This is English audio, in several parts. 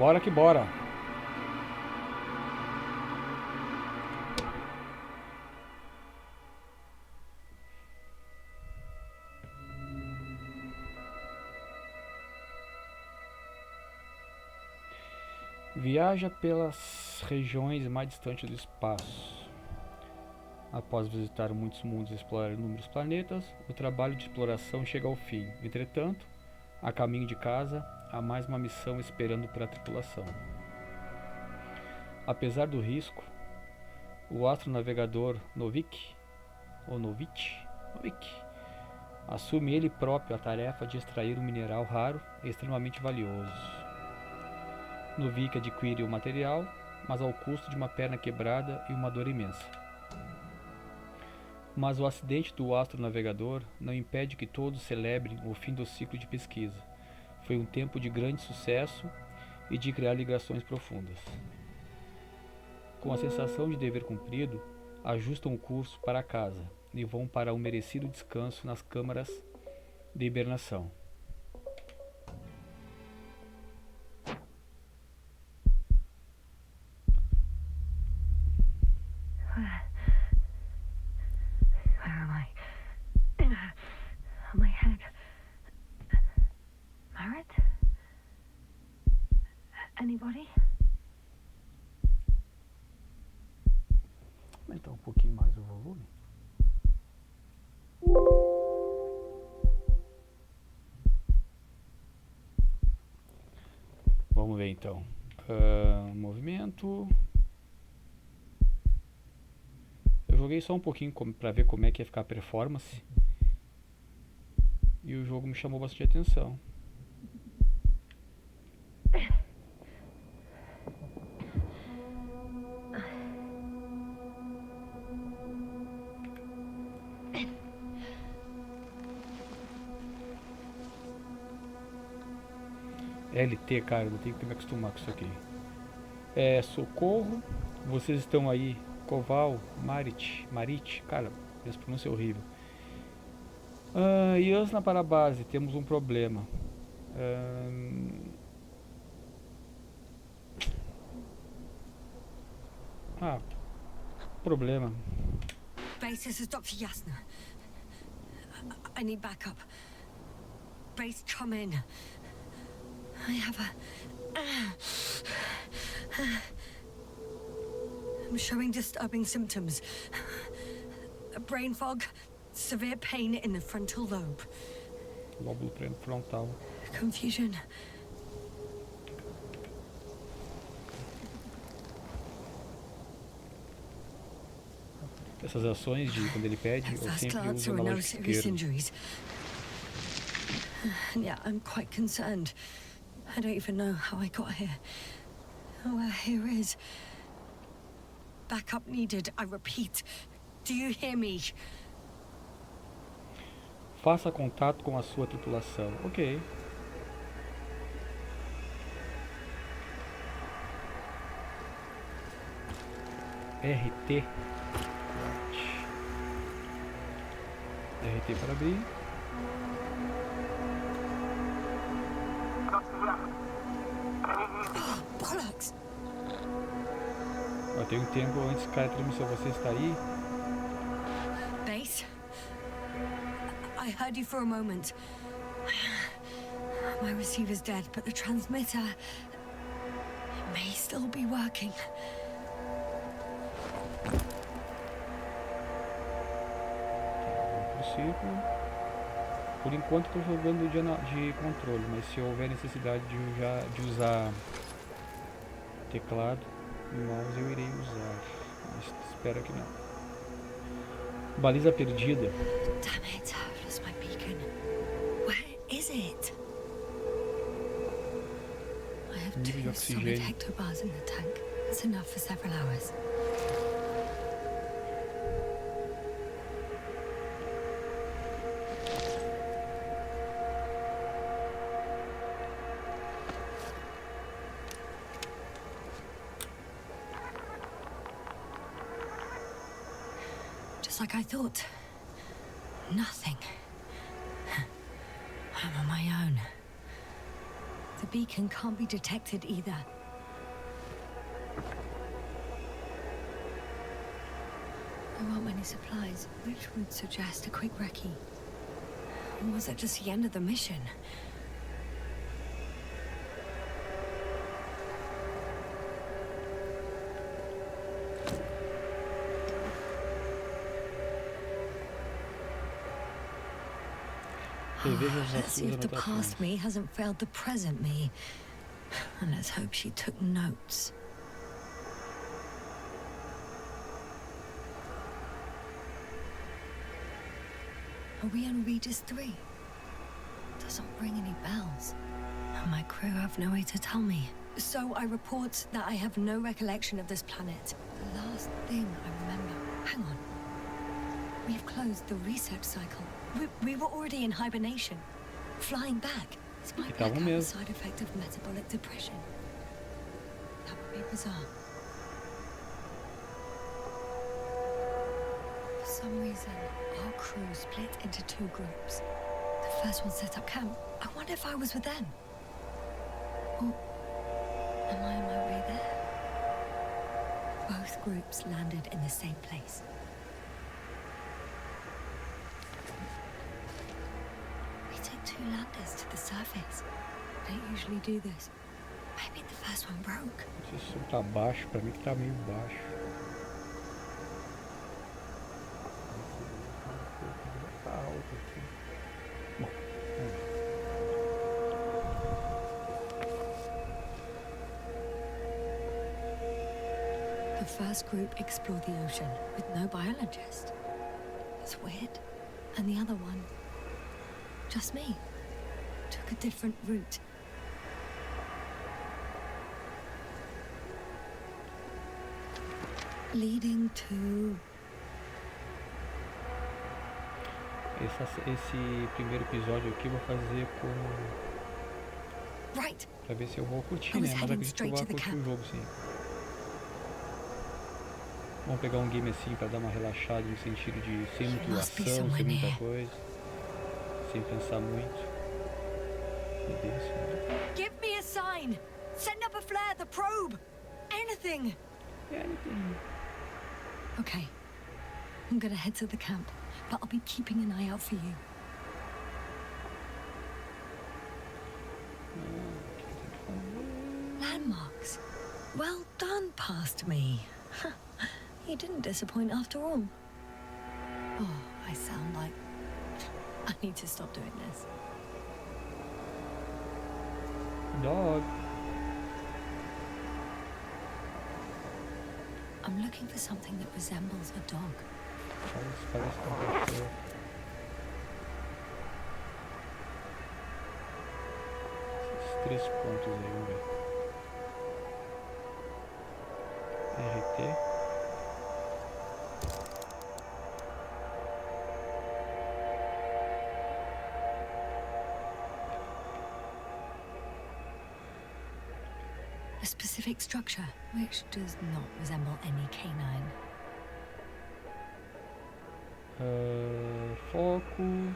Bora que bora. Viaja pelas regiões mais distantes do espaço. Após visitar muitos mundos e explorar inúmeros planetas, o trabalho de exploração chega ao fim. Entretanto, a caminho de casa, há mais uma missão esperando pela tripulação. Apesar do risco, o astronavegador Novik, ou Novik, assume ele próprio a tarefa de extrair um mineral raro e extremamente valioso. Novik adquire o material, mas ao custo de uma perna quebrada e uma dor imensa. Mas o acidente do astronavegador não impede que todos celebrem o fim do ciclo de pesquisa. Foi um tempo de grande sucesso e de criar ligações profundas. Com a sensação de dever cumprido, ajustam o curso para casa e vão para um merecido descanso nas câmaras de hibernação. Where am I? My head. Merit? Anybody? Aumentar um pouquinho mais o volume. Vamos ver então. Movimento. Eu joguei só um pouquinho para ver como é que ia ficar a performance. E o jogo me chamou bastante atenção. LT, cara, eu tenho que me acostumar com isso aqui. Socorro, vocês estão aí, Koval, Marit, cara, essa pronúncia é horrível. Yasna para a base, temos um problema. Problema. Base, this is Dr. Yasna. I need backup. Base, come in. I have I'm showing disturbing symptoms. A brain fog, severe pain in the frontal lobe. Lóbulo frontal. Confusion. Essas ações de quando ele pede, eu sempre uso o analógico esquerdo. Yeah, I'm quite concerned. I don't even know how I got here. Where here is. Backup needed, I repeat. Do you hear me? Faça contato com a sua tripulação. Ok. RT. RT para abrir. Bollocks! Tem um tempo antes que a transmissão. Você está aí? Base? I heard you for a moment. My receiver's dead, but the transmitter may still be working. Por enquanto estou jogando de controle, mas se houver necessidade de usar teclado e mouse eu irei usar, mas espero que não. Baliza perdida. Damn it, I've lost my beacon. Where is it? I have Nível de 2 solid oxigênio. hectobars in the tank. That's enough for several hours. Like I thought. Nothing. I'm on my own. The beacon can't be detected either. There aren't many supplies, which would suggest a quick recce. Or was it just the end of the mission? Let's see if the past me hasn't failed the present me. And let's hope she took notes. Are we on Regis III? Doesn't ring any bells. And my crew have no way to tell me. So I report that I have no recollection of this planet. The last thing I remember... Hang on. We've closed the research cycle. We were already in hibernation. Flying back. This might be a side effect of metabolic depression. That would be bizarre. For some reason, our crew split into 2 groups. The first one set up camp. I wonder if I was with them. Or am I on my way there? Both groups landed in the same place. We took 2 landers to the surface. Don't usually do this. Maybe the first one broke. Esse som tá baixo, pra mim que tá meio baixo. Tá alto aqui. Bom, vamos ver. The first group explored the ocean with no biologist. That's weird. And the other one, just me, took a different route. Leading to... Esse primeiro episódio aqui eu vou fazer com... Right. Pra ver se eu vou curtir, né? Mas acredito que eu vou curtir o jogo, sim. Vamos pegar um game assim pra dar uma relaxada no sentido de sem muita ação, sem muita coisa. Sem pensar muito. Meu Deus, né? Give me a sign! Send up a flare, the probe! Anything! Anything. Okay. I'm gonna head to the camp, but I'll be keeping an eye out for you. Landmarks. Well done, past me. You didn't disappoint after all. Oh, I sound like... I need to stop doing this. Dog. I'm looking for something that resembles a dog. Parece um cachorro. Esses 3 pontos aí, vamos ver. RT. A specific structure, which does not resemble any canine. Foco.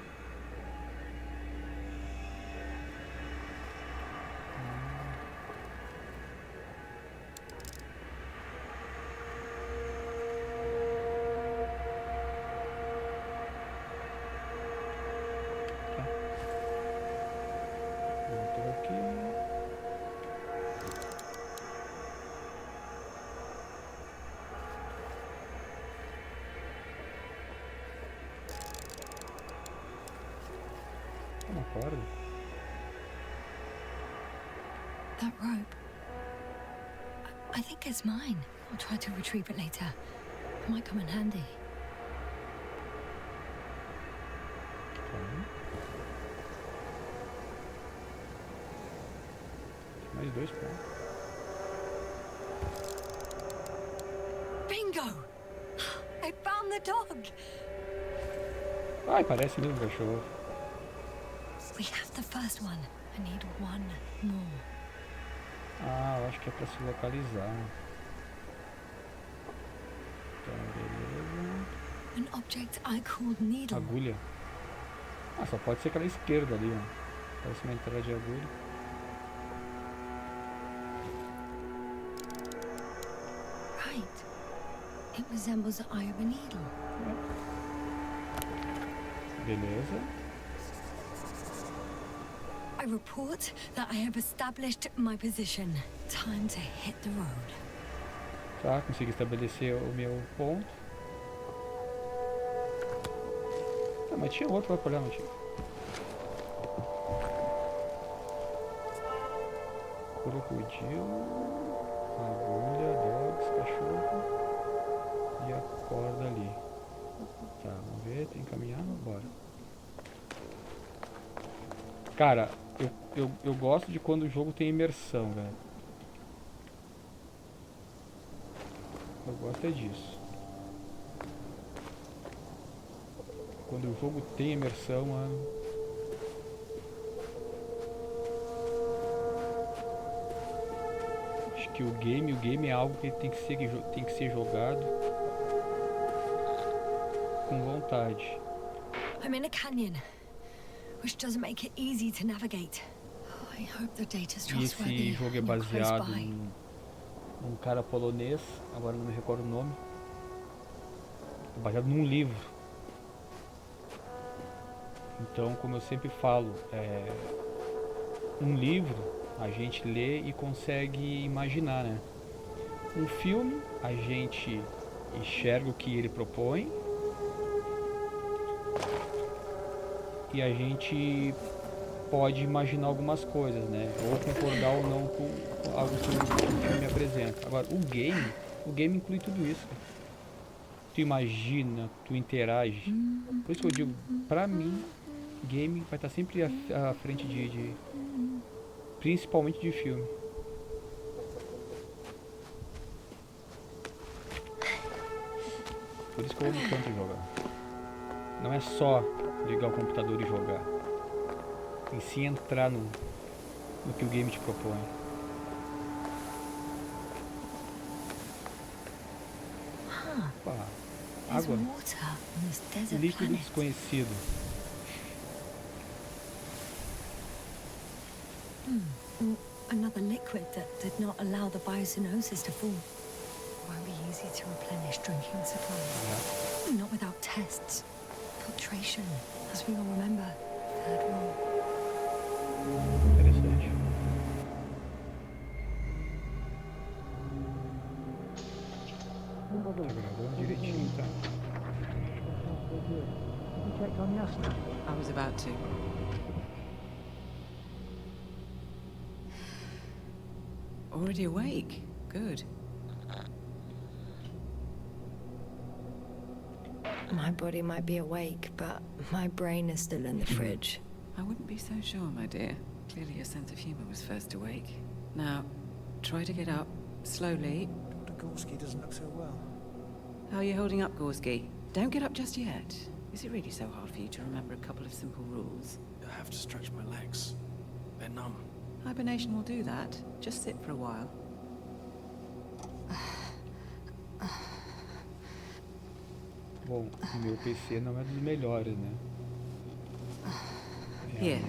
Tá. Voltou aqui. That rope. I think it's mine. I'll try to retrieve it later. It might come in handy. Mais 2 pontos. Bingo! I found the dog! Ai, parece mesmo um cachorro. We have the first one. I need 1 more. Ah, eu acho que é pra se localizar. Então, beleza. An object I called needle. Agulha. Ah, só pode ser aquela esquerda ali, ó. Parece uma entrada de agulha. right. It resembles the eye of an eagle. Beleza. I report that I have established my position. Time to hit the road. Tá, consegui estabelecer o meu ponto. Ah, mas tinha outro lá pra olhar, não tinha? Crocodilo, agulha, dogs, cachorro e a corda ali. Tá, vamos ver, tem que caminhar? Bora. Cara, eu gosto de quando o jogo tem imersão, velho. Eu gosto é disso. Quando o jogo tem imersão, mano. Acho que o game é algo que tem que ser jogado com vontade. I'm in a canyon, which doesn't make it easy to navigate. Oh, I hope the data's E trustworthy. esse jogo é and close baseado by. num cara polonês, agora não me recordo o nome. É baseado num livro. Então, como eu sempre falo, um livro a gente lê e consegue imaginar, né? Um filme a gente enxerga o que ele propõe e a gente pode imaginar algumas coisas, né? Ou concordar ou não com algo que o filme apresenta. Agora, o game inclui tudo isso. Tu imagina, tu interage. Por isso que eu digo, pra mim, game vai estar sempre à frente principalmente de filme. Por isso que eu amo tanto jogar. Não é só ligar o computador e jogar. Em si entrar no que o game te propõe. Opa, água. Líquido desconhecido. Another liquid that did not allow the biocenosis to form. Won't be easy to replenish drinking supplies. Not without tests. Filtration, as we all remember. Third rule. Interessante. Tá gravando direitinho, tá? Have you checked on Yasna? I was about to. Already awake? Good. My body might be awake, but my brain is still in the fridge. I wouldn't be so sure, my dear. Clearly your sense of humor was first awake. Now, try to get up, slowly. Dr. Gorski doesn't look so well. How are you holding up, Gorski? Don't get up just yet. Is it really so hard for you to remember a couple of simple rules? I have to stretch my legs. They're numb. Hibernation will do that. Just sit for a while. Bom, o meu PC não é dos melhores, né? Here,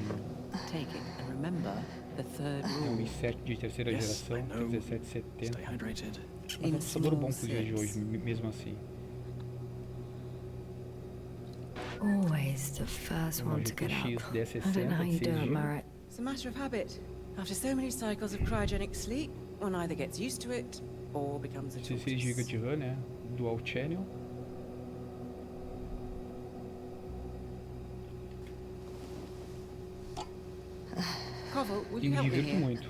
take it and remember the third É um rule. i7 de terceira Yes, geração, I know. 1770. Stay hydrated. Mas é um processador bom pro dia de hoje, mesmo assim. Always the first Um one to get GTX up. I don't 1060 know how you de do 6 it, GB. Merritt. It's a matter of habit. After so many cycles of cryogenic sleep, one either gets used to it or becomes a 16 GB tortoise. de RAM, né? Dual channel. Koval, will E you me help me divirto here? muito.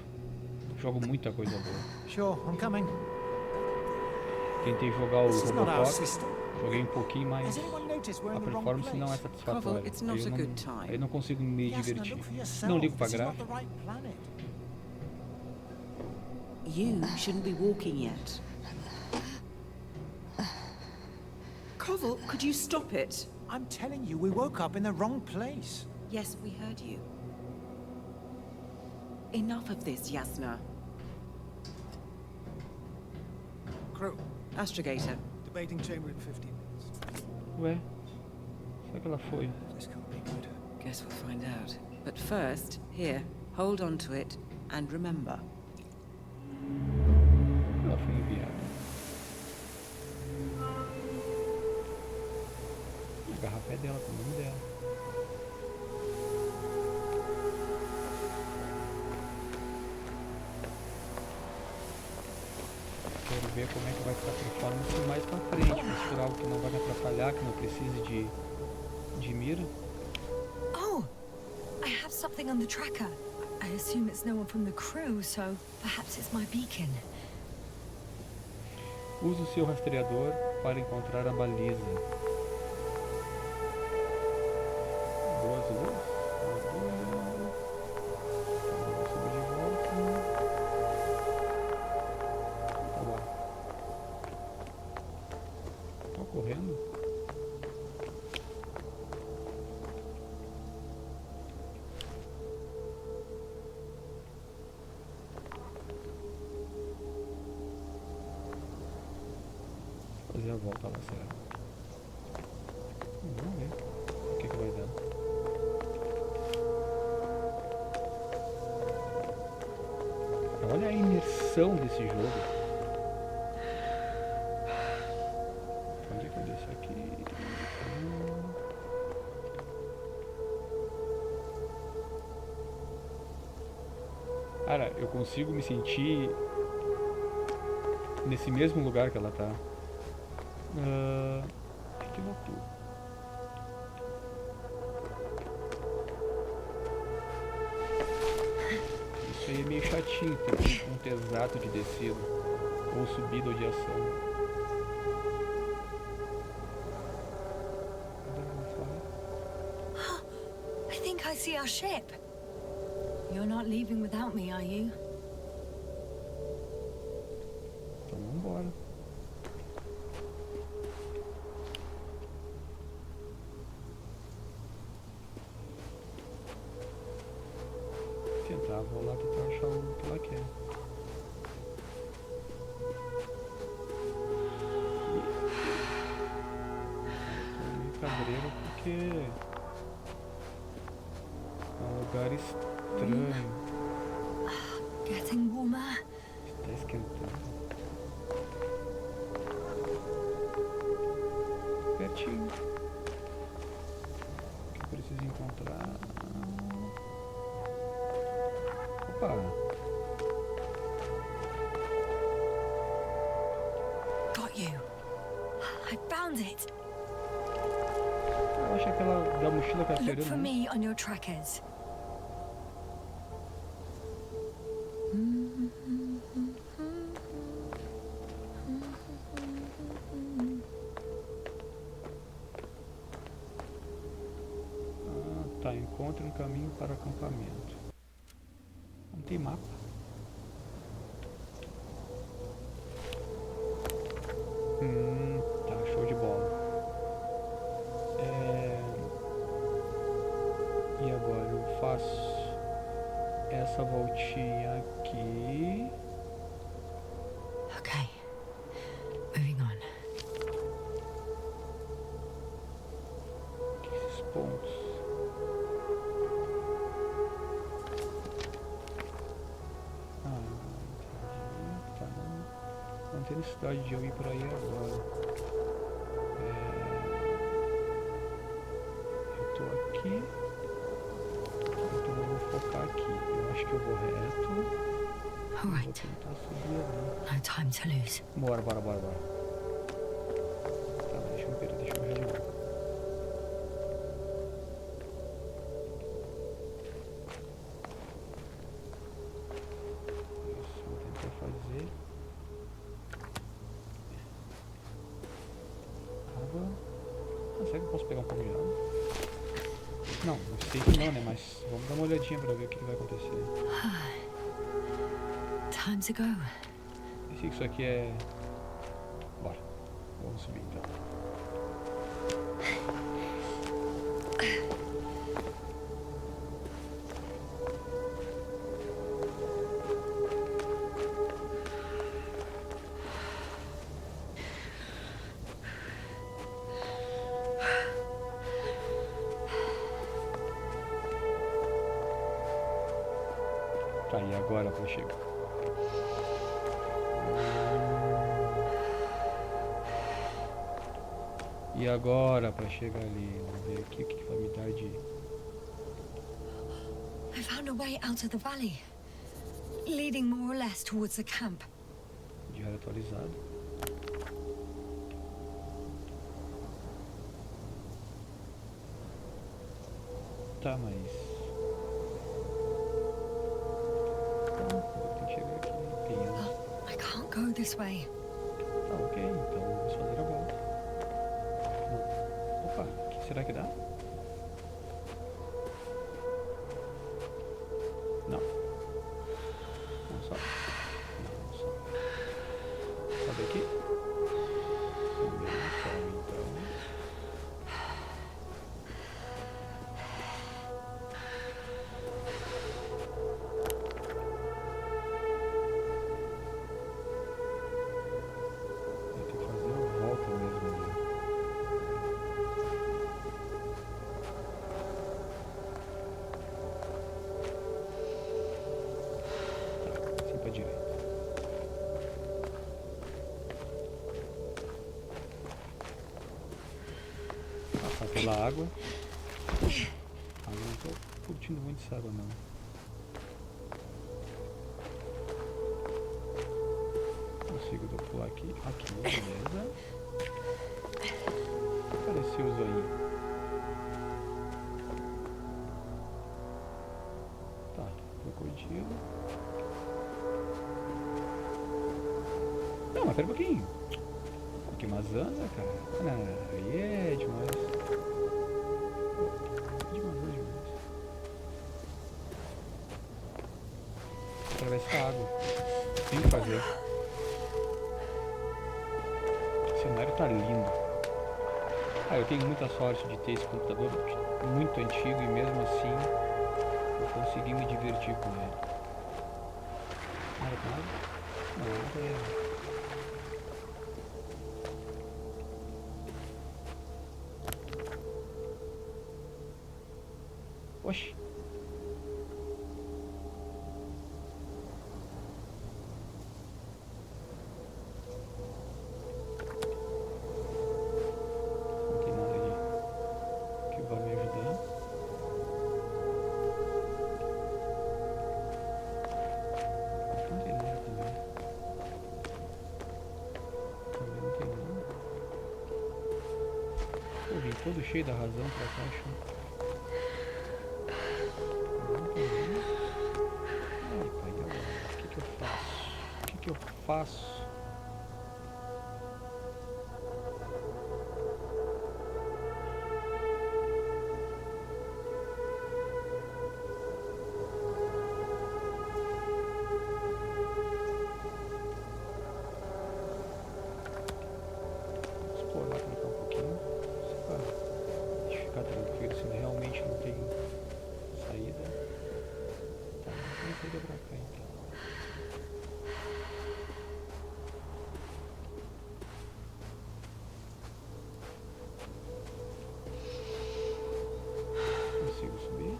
Jogo muita coisa boa. Sure, I'm coming. Tentei jogar o This is not our Robocop, system. joguei um pouquinho, mas Has anyone noticed we're a in the wrong performance não é place? satisfatória. Koval, it's not a good time. Eu não consigo me Yasna, divertir. look for yourself. Não ligo pra This is not gráfico. the right planet. You shouldn't be walking yet. Koval, could you stop it? I'm telling you, we woke up in the wrong place. Yes, we heard you. Enough of this, Yasna. Crew, Astrogator. debating chamber in 15 minutes. Ué? Será que ela foi? This can't be good. Guess we'll find out. But first, here, hold on to it and remember. Ela foi enviada. café dela, com o nome dela. Quero ver como é que vai ficar a performance mais pra frente, mas por algo que não vai me atrapalhar, que não precise de mira. Oh, I have something on the tracker. I assume it's no one from the crew, so perhaps it's my beacon. Use o seu rastreador para encontrar a baliza. Boas luzes. Vamos subir de volta. Tá bom. Tô correndo. Fazer a volta lá, será? Vamos ver o que vai dar. Olha a imersão desse jogo. Onde é que eu deixo aqui? Cara, eu consigo me sentir nesse mesmo lugar que ela tá. Que loucura. Isso aí é meio chatinho, ter um ponto exato de descida ou subida ou de ação. I think I see our ship. You're not leaving without me, are you? Então vamos embora. Vou lá tentar achar o que ela quer. Tô meio cabreiro porque é um lugar estranho. Getting warmer. Está esquentando. Pertinho. O que eu preciso encontrar? Opa! Got you. I found it. Eu acho aquela da mochila Look carteira, for né? me on your trackers. Tá, encontre um caminho para o acampamento. Não tem mapa. Tá, show de bola. E agora eu faço essa voltinha aqui. Okay. Moving on. Esses pontos. Entendi. Tá. Não tem necessidade de eu ir por aí agora. Eu tô aqui. Então eu vou focar aqui. Eu acho que eu vou reto. All Vou right. tentar subir ali. No time to lose. Bora. Tá, deixa eu reanimar. Isso, vou tentar fazer. Água. Será que eu posso pegar um pouco de água? Não sei que não, né? Mas vamos dar uma olhadinha pra ver o que vai acontecer. Time to go. E se isso aqui é... Bora. Vamos subir então. Tá, e agora pra chegar? E agora pra chegar ali? Vamos ver aqui o que vai me dar de... I found a way out of the valley, leading more or less towards the camp. Diário atualizado. Tá, mas... Tem que chegar aqui, penhando. I can't go this way. Tá, ok, então vamos fazer a volta. Opa, o que será que dá? Não. Não sobe. Não sobe. Sobe aqui? Também não sobe, então. Vai ter que fazer a volta mesmo ali. Assim pra direita. Passar pela água. Não tô curtindo muito essa água não. Consigo pular aqui. Aqui, beleza. Apareceu o zoinho. Tá, crocodilo. Não, mas pera um pouquinho. Que mazana, cara. Não, aí é demais. Demais. Atravessa a água. Tem que fazer. O cenário tá lindo. Ah, eu tenho muita sorte de ter esse computador muito antigo e mesmo assim eu consegui me divertir com ele. Nada com nada? Não, nada é. Oxi. Não tem nada ali que vai me ajudar. Não tem nada também. Também não tem nada. Eu vim todo cheio da razão pra cá, acho. Ai, pai, agora, o que eu faço? O que eu faço? Vou explorar pra cá um pouquinho. Só pra ficar tranquilo, se realmente não tem saída. Tá, não tem saída pra cá então. Consigo subir?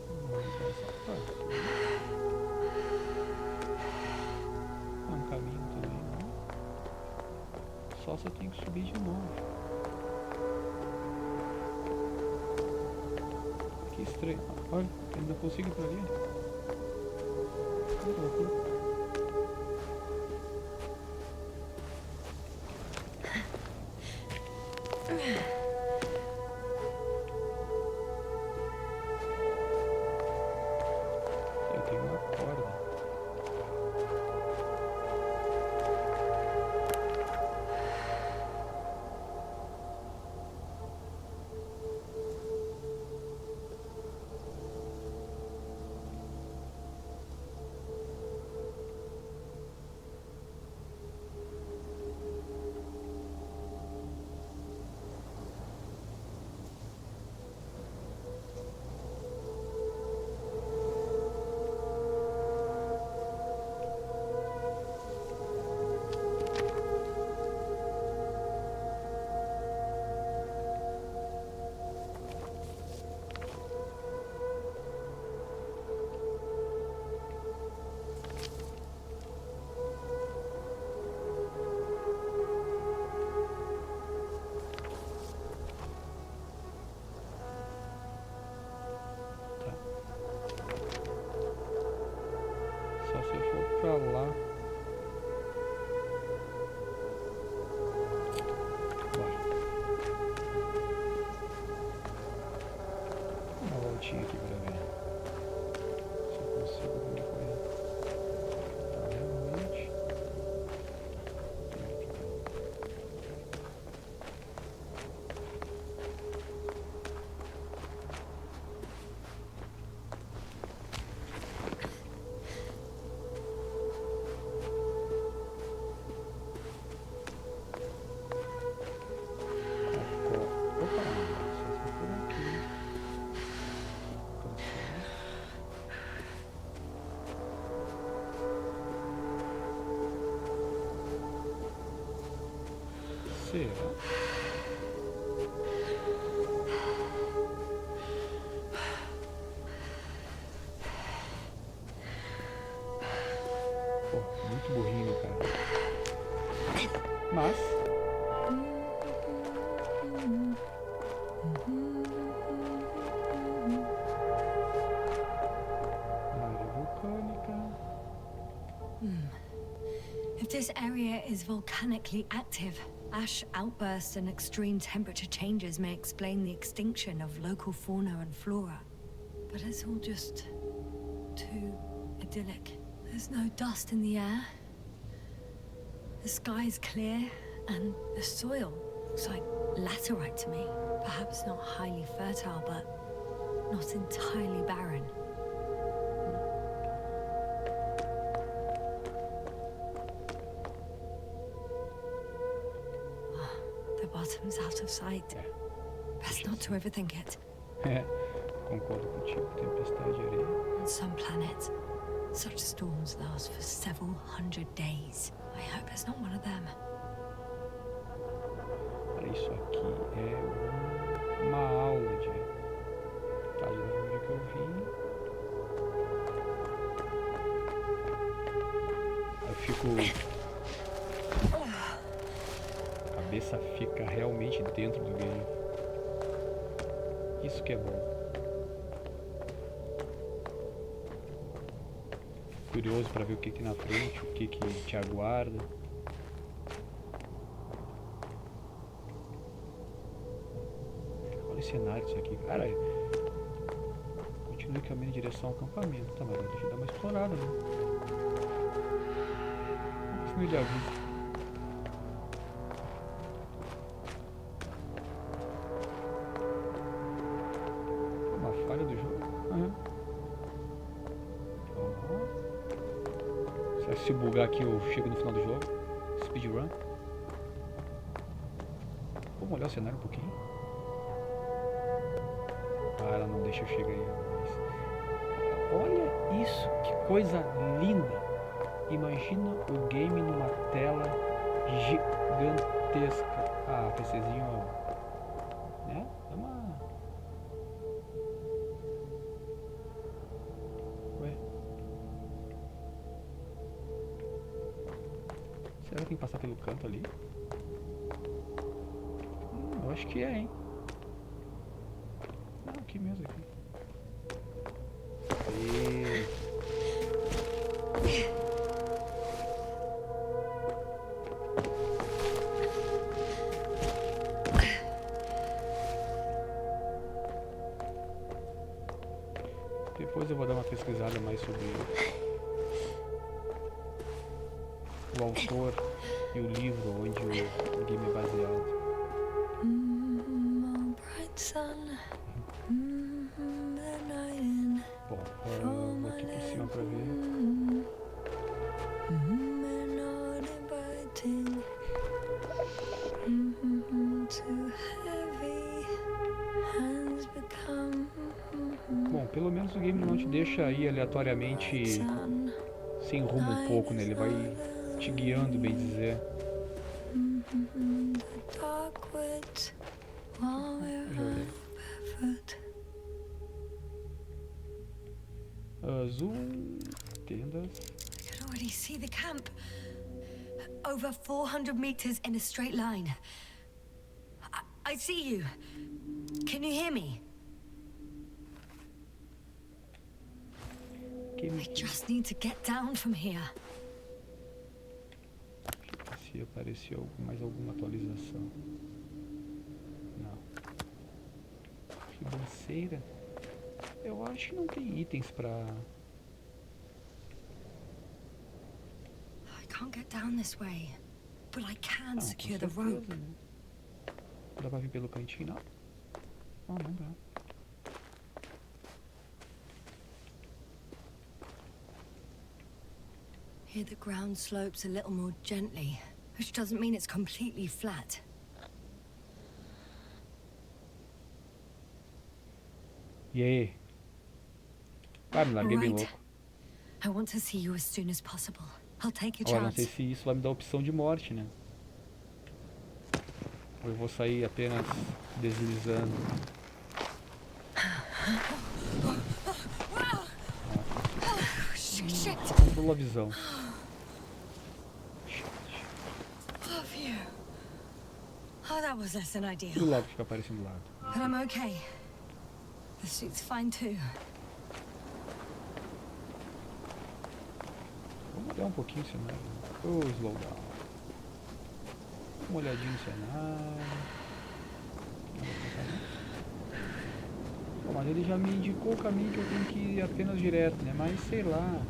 Não vai saltar. É um caminho também, não? Só se eu tenho que subir de novo. Que estranho. Olha, eu ainda consigo ir pra ali. Que loucura. Eu tenho uma corda. Tá, se eu for pra lá... Bora. Vou dar uma voltinha aqui pra ver se eu consigo alguma coisa. Tá, realmente... Será? Pô, muito burrinho, meu cara. Mas... área vulcânica. If this area is volcanically active, ash outbursts and extreme temperature changes may explain the extinction of local fauna and flora. But it's all just too idyllic. There's no dust in the air. The sky's clear, and the soil looks like laterite to me. Perhaps not highly fertile, but not entirely barren. The bottom's out of sight. Best not to overthink it. É, concordo contigo. Tempestade de areia. On some planets, such storms last for several hundred days. I hope it's not one of them. Olha, isso aqui é uma aula de... Tá, de onde que eu vim. Eu fico... A cabeça fica realmente dentro do game. Isso que é bom. Curioso para ver o que tem na frente, o que te aguarda. Olha o cenário disso aqui. Cara, continue caminhando em direção ao acampamento. Tá, mas deixa eu dar uma explorada, né? Vamos ver se ele avisa. Uma falha do jogo. Será que se eu bugar aqui eu chego no final do jogo? Speedrun. Vamos olhar o cenário um pouquinho. Ah, ela não deixa eu chegar aí. Olha isso, que coisa linda. Imagina o game numa tela gigantesca. Ah, PCzinho, né? É uma... Ué? Será que tem que passar pelo canto ali? Eu acho que é, hein? Não, aqui mesmo, aqui. Aí. Depois eu vou dar uma pesquisada mais sobre o autor e o livro onde o game é baseado. Bom, eu vou aqui por cima pra ver. Bom, pelo menos o game não te deixa ir aleatoriamente sem rumo um pouco, né? Ele vai te guiando, bem dizer. Azul, tendas. I can already see the camp. Over 400 meters in a straight line. I see you. Can you hear me? I just need to get down from here. Se apareceu mais alguma atualização. Não. Ribanceira. Eu acho que não tem itens pra... I can't get down this way, but I can com secure the certeza, rope. né? Não dá pra vir pelo cantinho, não? Não, não dá. Here the ground slopes a little more gently, which doesn't mean it's completely flat. E aí? Ah, me larguei bem Right. louco. I want to see you as soon as possible. I'll take your Olha, não sei chance. se isso vai me dar opção de morte, né? Ou eu vou sair apenas deslizando. Shit! Controlou a visão. Oh, phew. Oh, that was less than E o ideal. logo fica aparecendo do lado. But I'm okay. The suit's fine too. Vamos olhar um pouquinho o cenário. Oh, slowdown. Uma olhadinha no cenário. Bom, mas ele já me indicou o caminho que eu tenho que ir apenas direto, né? Mas sei lá.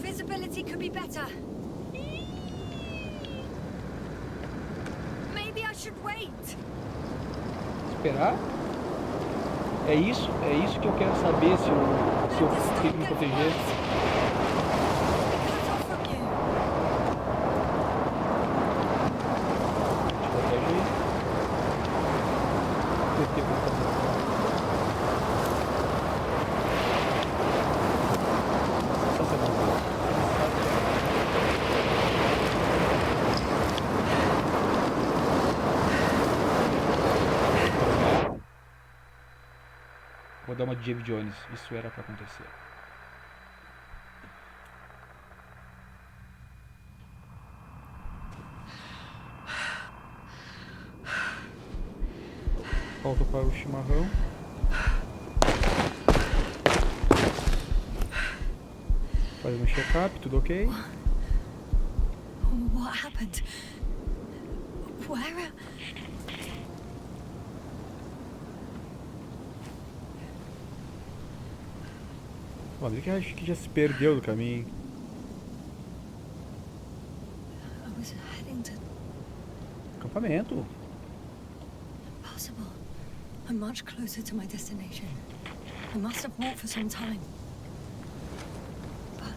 Visibility could be better. Maybe I should wait. Esperar? É isso que eu quero saber se eu tenho que me proteger. Cut off from you. Protege aí. Vou dar uma de James Jones, isso era pra acontecer. Volto para o chimarrão. Fazendo um check-up, tudo ok? What happened? Where? Olha, ele que acho que já se perdeu do caminho. I was heading to... Acampamento. Impossible. I'm much closer to my destination. I must have walked for some time. But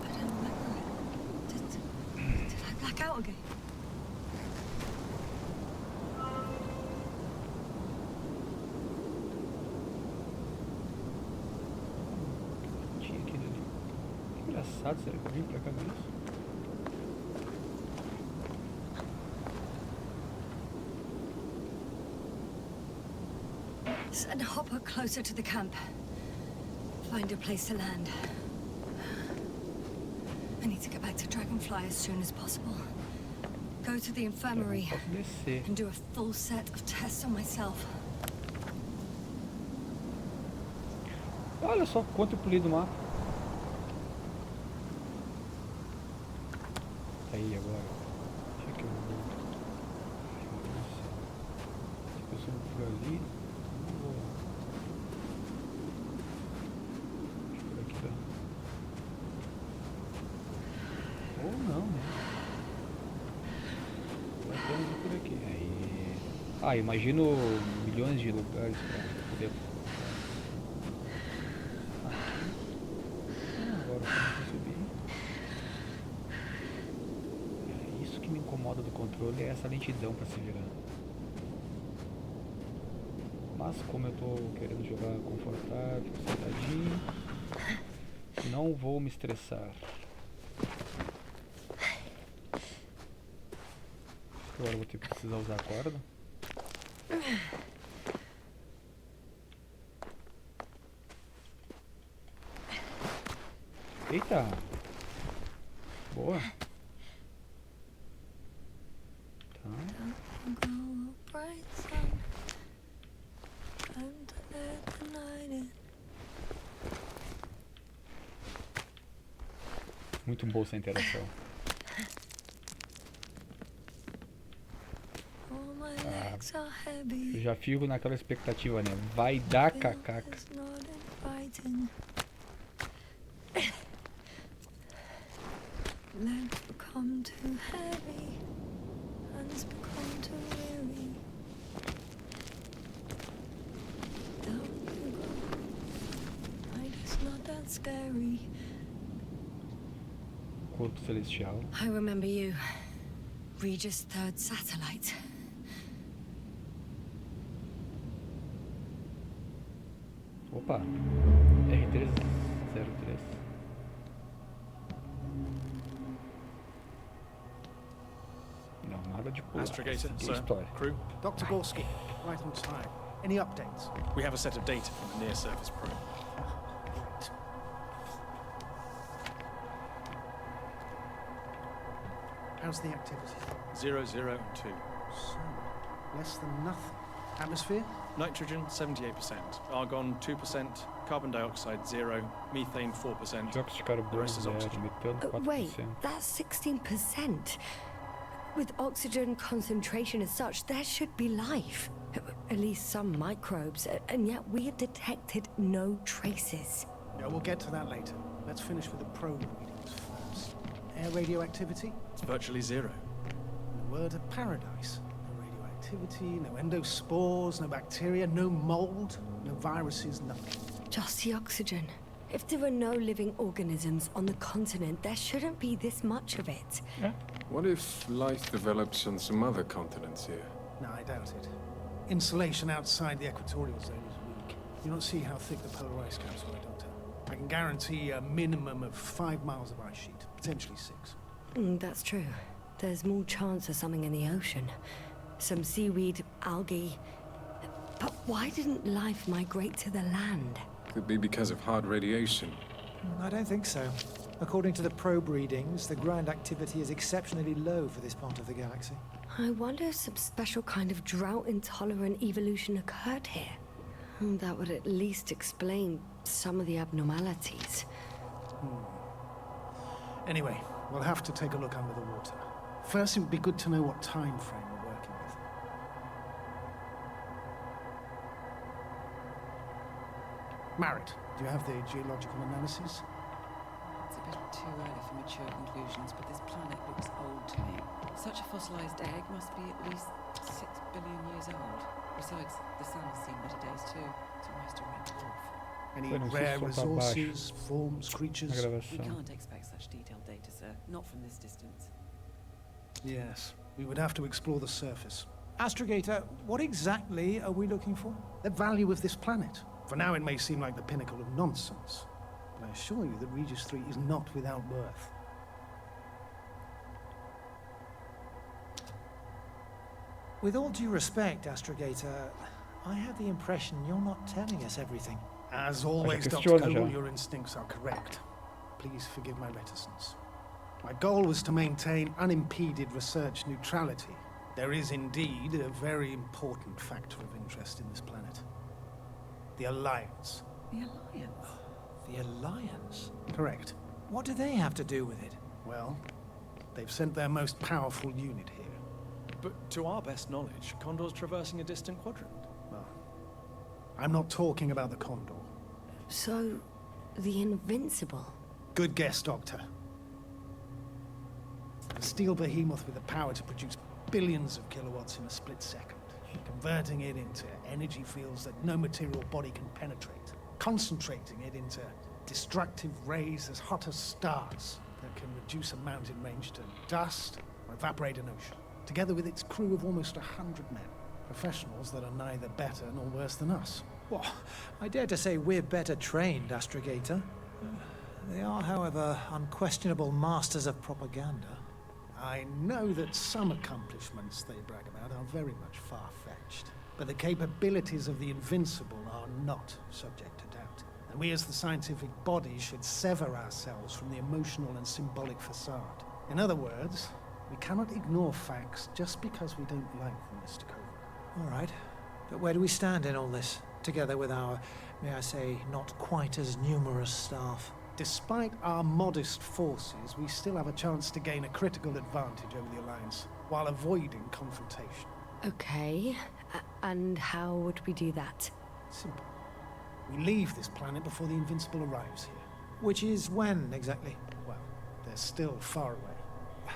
I don't remember it. Did I black out again? Tinha aquele ali. Que engraçado, será que eu vim pra cá mesmo? Send Hopper closer to the camp. Find a place to land. I need to get back to Dragonfly as soon as possible. Go to the infirmary Posso descer. and do a full set of tests on myself. Olha só quanto eu pulei do mapa. Aí agora. Deixa que eu vou. Ai, meu Deus do céu. Se eu subo por ali. Não vou. Deixa eu por aqui, tá? Ou não, né? Vou apenas ir por aqui. Aí. Ah, imagino milhões de lugares pra poder. Agora eu subir. Isso que me incomoda do controle é essa lentidão para se virar. Mas como eu tô querendo jogar confortável, sentadinho, não vou me estressar. Agora eu vou ter que precisar usar a corda. Eita! Boa! Tá. Muito boa essa interação. All my legs are heavy. Eu já fico naquela expectativa, né? Vai dar cacaca. Feels not inviting. Legs become too heavy. Hands become too weary. Down you go. Like it's not that scary. Corpo celestial. I remember you. Regis III satellite. Opa. R303. Não, nada de pular. Astrogator, Seguir a sir. história. Crew, Dr. Gorski, right on time. Any updates? we have a set of data from the near-surface probe. Great. How's the activity? 0, 0, and 2. So, less than nothing. Atmosphere? Nitrogen, 78%. Argon, 2%. Carbon dioxide, 0. Methane, 4%. Dióxido de carbono, The rest is 0. oxygen. Metano, 4%. Wait, that's 16%. With oxygen concentration as such, there should be life. At least some microbes, and yet we have detected no traces. Yeah, we'll get to that later. Let's finish with the probe readings first. Air radioactivity? It's virtually 0. In a word, a paradise. No radioactivity, no endospores, no bacteria, no mold, no viruses, nothing. Just the oxygen. If there are no living organisms on the continent, there shouldn't be this much of it. What if life develops on some other continents here? No, I doubt it. Insulation outside the equatorial zone is weak. You don't see how thick the polar ice caps are, Doctor. I can guarantee a minimum of 5 miles of ice sheet, potentially 6. That's true. There's more chance of something in the ocean. Some seaweed, algae. But why didn't life migrate to the land? Could be because of hard radiation. I don't think so. According to the probe readings, the ground activity is exceptionally low for this part of the galaxy. I wonder if some special kind of drought-intolerant evolution occurred here. That would at least explain some of the abnormalities. Anyway, we'll have to take a look under the water. First, it would be good to know what time frame we're working with. Marit, do you have the geological analysis? It's a bit too early for mature conclusions, but this planet looks old to me. Such a fossilized egg must be at least 6 billion years old. Besides, the sun has seen better days too. It's almost a red dwarf. Any Foi, não sei rare se só tá baixo resources, forms, na creatures? We gravação. can't expect such detailed data, sir. Not from this distance. Yes, we would have to explore the surface. Astrogator, what exactly are we looking for? The value of this planet. For now, it may seem like the pinnacle of nonsense, but I assure you that Regis III is not without worth. With all due respect, Astrogator, I have the impression you're not telling us everything. As always, Dr. questiona Cole, já. your instincts are correct. Please forgive my reticence. My goal was to maintain unimpeded research neutrality. There is indeed a very important factor of interest in this planet. The Alliance. The Alliance? The Alliance? Correct. What do they have to do with it? Well, they've sent their most powerful unit here. But to our best knowledge, Condor's traversing a distant quadrant. Well, I'm not talking about the Condor. So, the Invincible. Good guess, Doctor. A steel behemoth with the power to produce billions of kilowatts in a split second, converting it into energy fields that no material body can penetrate, concentrating it into destructive rays as hot as stars that can reduce a mountain range to dust or evaporate an ocean, together with its crew of almost 100 men, professionals that are neither better nor worse than us. Well, I dare to say we're better trained, Astrogator. They are, however, unquestionable masters of propaganda. I know that some accomplishments they brag about are very much far-fetched, but the capabilities of the Invincible are not subject to doubt. And we as the scientific body should sever ourselves from the emotional and symbolic facade. In other words, we cannot ignore facts just because we don't like them, Mr. Cole. All right, but where do we stand in all this, together with our, may I say, not quite as numerous staff? Despite our modest forces, we still have a chance to gain a critical advantage over the Alliance, while avoiding confrontation. Okay, and how would we do that? Simple. We leave this planet before the Invincible arrives here. Which is when, exactly? Well, they're still far away.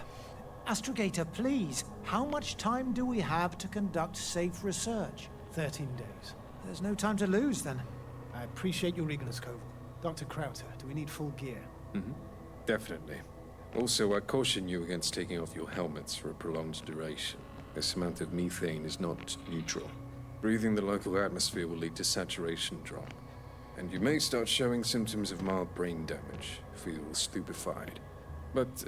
Astrogator, please, how much time do we have to conduct safe research? 13 days. There's no time to lose, then. I appreciate your eagerness, Koval. Dr. Crowther, do we need full gear? Definitely. Also, I caution you against taking off your helmets for a prolonged duration. This amount of methane is not neutral. Breathing the local atmosphere will lead to saturation drop. And you may start showing symptoms of mild brain damage, feel stupefied. But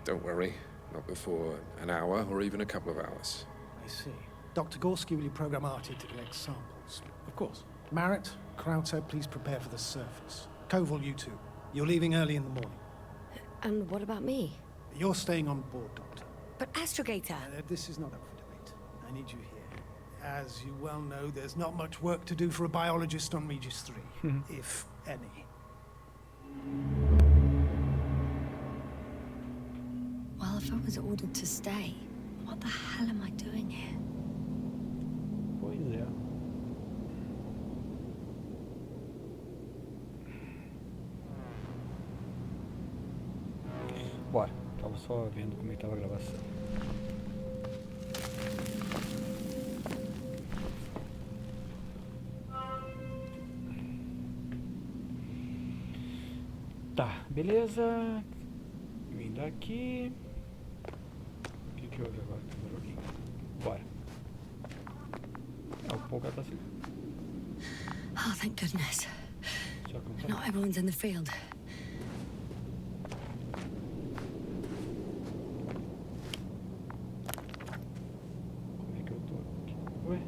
don't worry, not before an hour or even a couple of hours. I see. Dr. Gorski, will you program Artie to collect samples? Of course. Marrett, Crowther, please prepare for the surface. Koval, you two. You're leaving early in the morning. And what about me? You're staying on board, Doctor. But Astrogator... This is not up for debate. I need you here. As you well know, there's not much work to do for a biologist on Regis III, if any. Well, if I was ordered to stay, what the hell am I doing here? Pois é. Bora. Tava só vendo como é que tava a gravação. Tá, beleza. Vindo aqui. O que houve agora? Bora. O pouco tá assim. Oh, thank goodness. Só que não tá. Not everyone's in the field. Como é que eu tô aqui? Ué?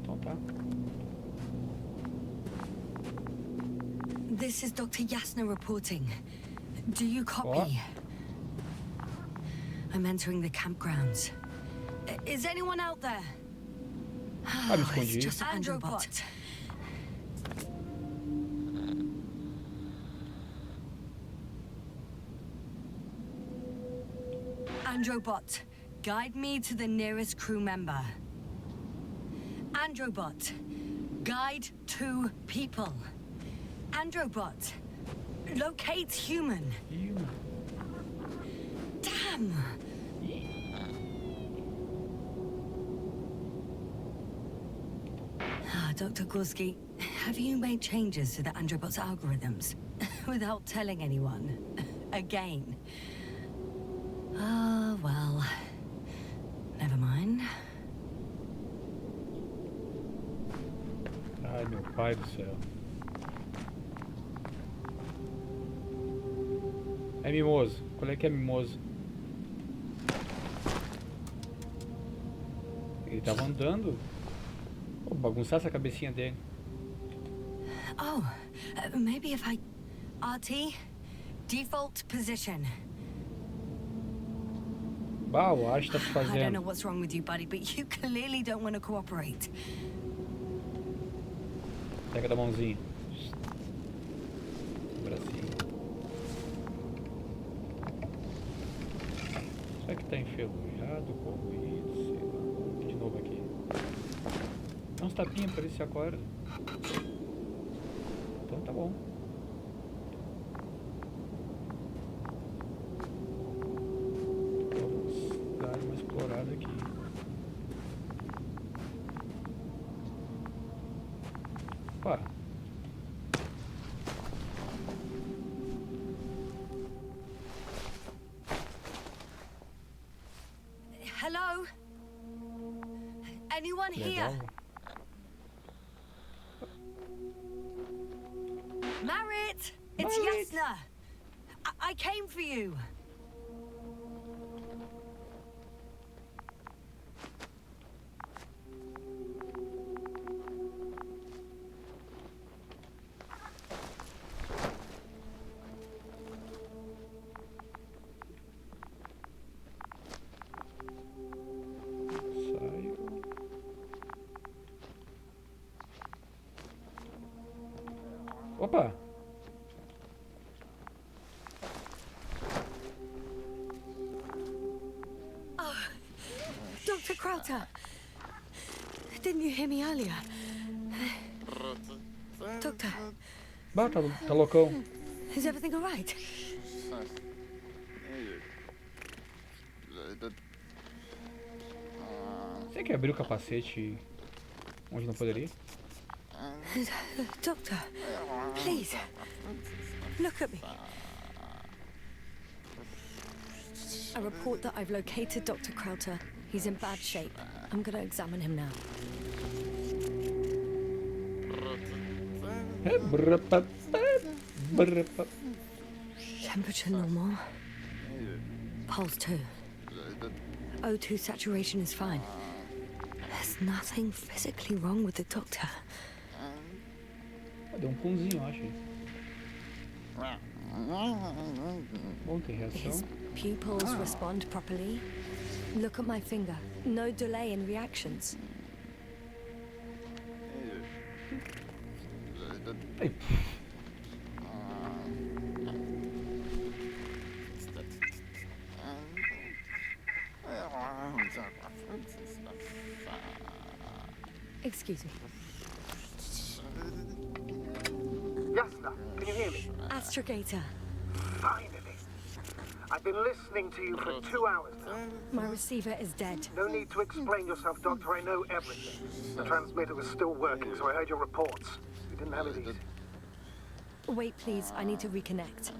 Então tá. This is Dr. Yasna reporting. Do you copy? What? I'm entering the campgrounds. Is anyone out there? Ah, me escondi. It's just an androbot. Androbot, guide me to the nearest crew member. Androbot, guide 2 people. Androbot, locate human. Human. Damn! Dr. Gorski, have you made changes to the Androbot's algorithms? Without telling anyone? Again? Ah, well... Never mind. Ai, meu pai do céu. É mimoso. Qual é que é mimoso? Ele tava andando. Vou bagunçar essa cabecinha dele. Oh, maybe if I... RT? Default position. Bah, o Ash tá se I don't know fazendo. what's wrong with you, buddy, but you clearly don't want to cooperate. Pega da mãozinha. Bracinho. Será que tá enferrujado, corroído, sei lá. Vamos de novo aqui. Dá uns tapinhas pra ele se acorda. Então tá bom. Vamos dar uma explorada aqui. Bora. Hello? Anyone here? Legal. Marrett! It's Marrett. Yasna! I came for you! Dr. Crowther! Didn't you hear me earlier? Doctor, Bah, tá loucão. is everything alright? Você quer abrir o capacete onde não poderia? Doctor, please, look at me. I report that I've located Dr. Crowther. He's in bad shape. I'm gonna examine him now. Temperature normal. Pulse 2. O2 saturation is fine. There's nothing physically wrong with the doctor. Deu um punzinho, eu acho. Bom, tem reação. His pupils respond properly. Look at my finger. No delay in reactions. Ai, Excuse me. Yasna, can you hear me? Astrogator. Finally. I've been listening to you for 2 hours now. My receiver is dead. No need to explain yourself, Doctor. I know everything. The transmitter was still working, so I heard your reports. You didn't have it easy. Wait, please. I need to reconnect.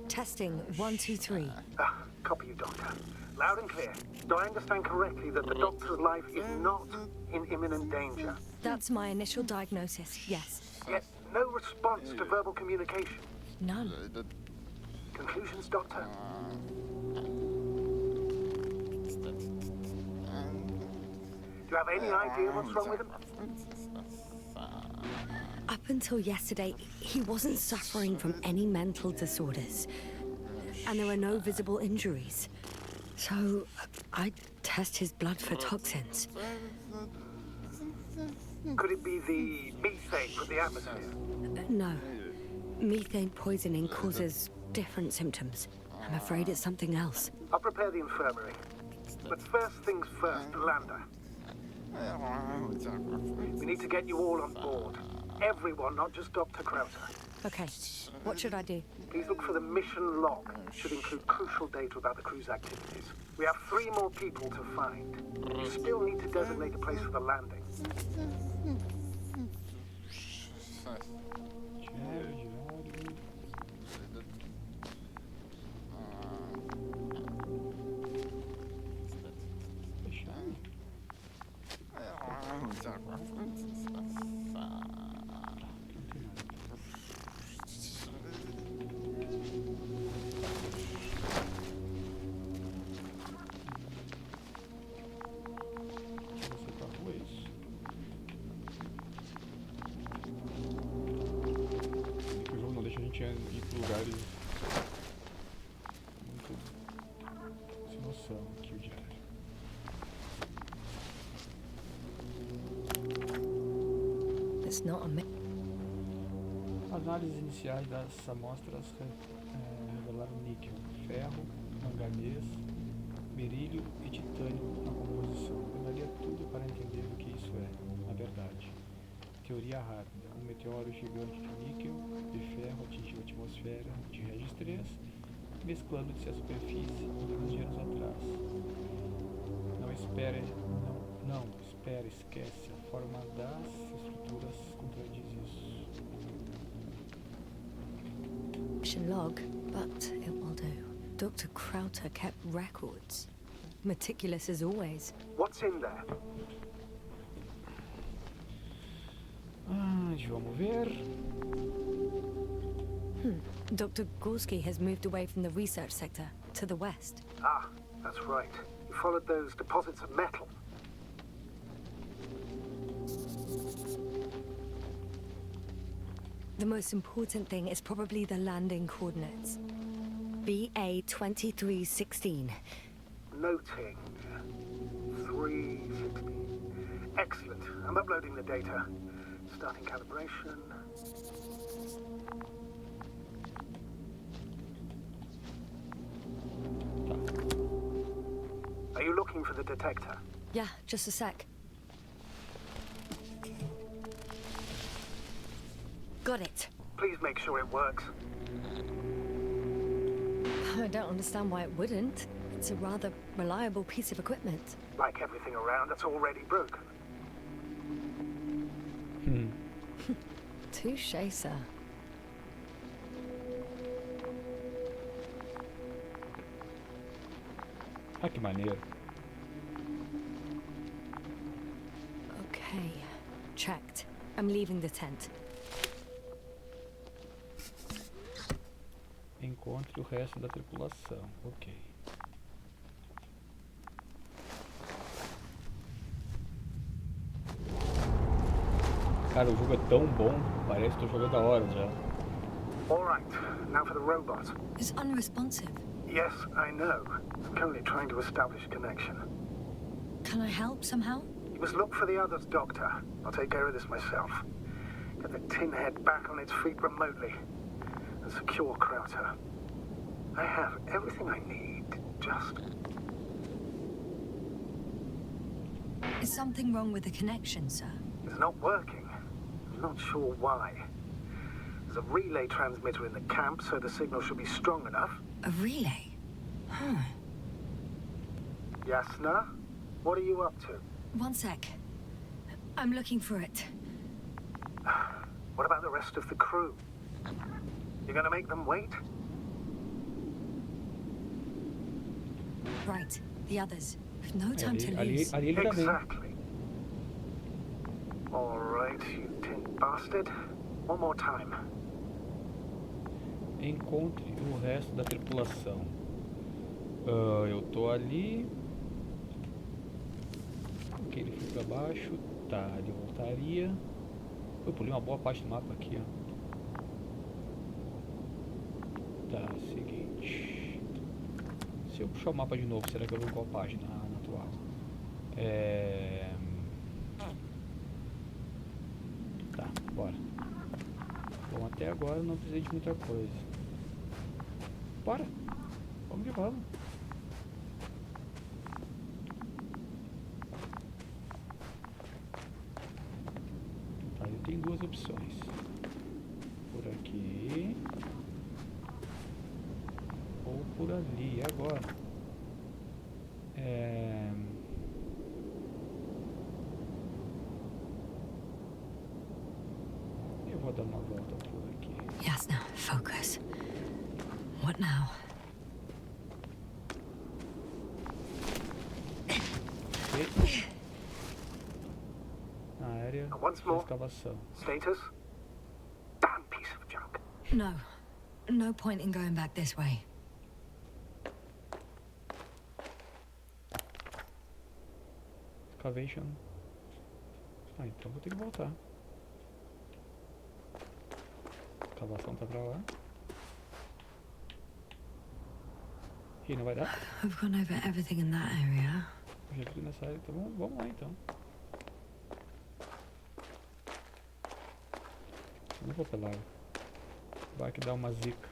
Testing 1, 2, 3. Copy you, Doctor. Loud and clear. Do I understand correctly that the Doctor's life is not in imminent danger? That's my initial diagnosis, yes. Yet no response to verbal communication. None. Conclusions, Doctor? Do you have any idea what's wrong with him? Up until yesterday, he wasn't suffering from any mental disorders. And there are no visible injuries. So, I test his blood for toxins. Could it be the methane from the atmosphere? No. Methane poisoning causes different symptoms. I'm afraid it's something else. I'll prepare the infirmary. But first things first, the lander. We need to get you all on board. Everyone, not just Dr. Crowther. Okay, what should I do? Please look for the mission log. It should include crucial data about the crew's activities. We have 3 more people to find. You still need to designate a place for the landing. Ir para lugares muito sem noção aqui o diário. It's not a Análises iniciais das amostras revelaram níquel, ferro, manganês, berílio e titânio na composição. Eu daria tudo para entender o que isso é, na verdade. Teoria rápida. Um meteoro gigante de níquel e ferro atingiu a atmosfera de Regis III, mesclando-se à superfície milhões de anos atrás. Não espera, esquece. A forma das estruturas contradiz isso. mission log, but it will do. Dr. Crowther kept records. Meticulous as always. What's in there? Vamos ver. Dr. Gorski has moved away from the research sector to the west. Ah, that's right. You followed those deposits of metal. The most important thing is probably the landing coordinates. BA 2316. Noting 316. Excellent. I'm uploading the data. Starting calibration. Are you looking for the detector? Yeah, just a sec. Got it. Please make sure it works. I don't understand why it wouldn't. It's a rather reliable piece of equipment. Like everything around that's already broken. Touche, sir. Ah, que maneiro. Okay, checked. I'm leaving the tent. Encontre o resto da tripulação. Ok. Cara, o jogo é tão bom, parece que tô jogando há horas já. All right, now for the robot. It's unresponsive. Yes, I know. It's currently trying to establish a connection. Can I help somehow? You must look for the others, Doctor. I'll take care of this myself. Get the tin head back on its feet remotely. And secure Krauter. I have everything I need. Just... Is something wrong with the connection, sir? It's not working. I'm not sure why. There's a relay transmitter in the camp, so the signal should be strong enough. A relay? Huh. Yasna, what are you up to? One sec. I'm looking for it. What about the rest of the crew? You're gonna make them wait? Right, the others. We've no time to Ali lose. ele tá bem. Exactly. All right, you tin bastard. One more time. Encontre o resto da tripulação. Eu tô ali. Ok, ele foi pra baixo. Tá, ele voltaria. Eu pulei uma boa parte do mapa aqui, ó. Tá, seguinte. Se eu puxar o mapa de novo, será que eu vou em qual página? Na atual. Tá, bora. Bom, até agora eu não precisei de muita coisa. Bora! Vamos que vamos! Tá, eu tenho duas opções. Por aqui. Ou por ali. E agora? Eu vou dar uma volta por aqui. Yasna, focus. What now? Ok. Na área Once de more. escavação. Status? Damn piece of junk. No. No point in going back this way. Excavation. Ah, então vou ter que voltar. Escavação tá pra lá. Ih, não vai dar? I've gone over everything in that area. Eu já tudo nessa área, então vamos lá então. Eu não vou pela água. Vai que dá uma zica.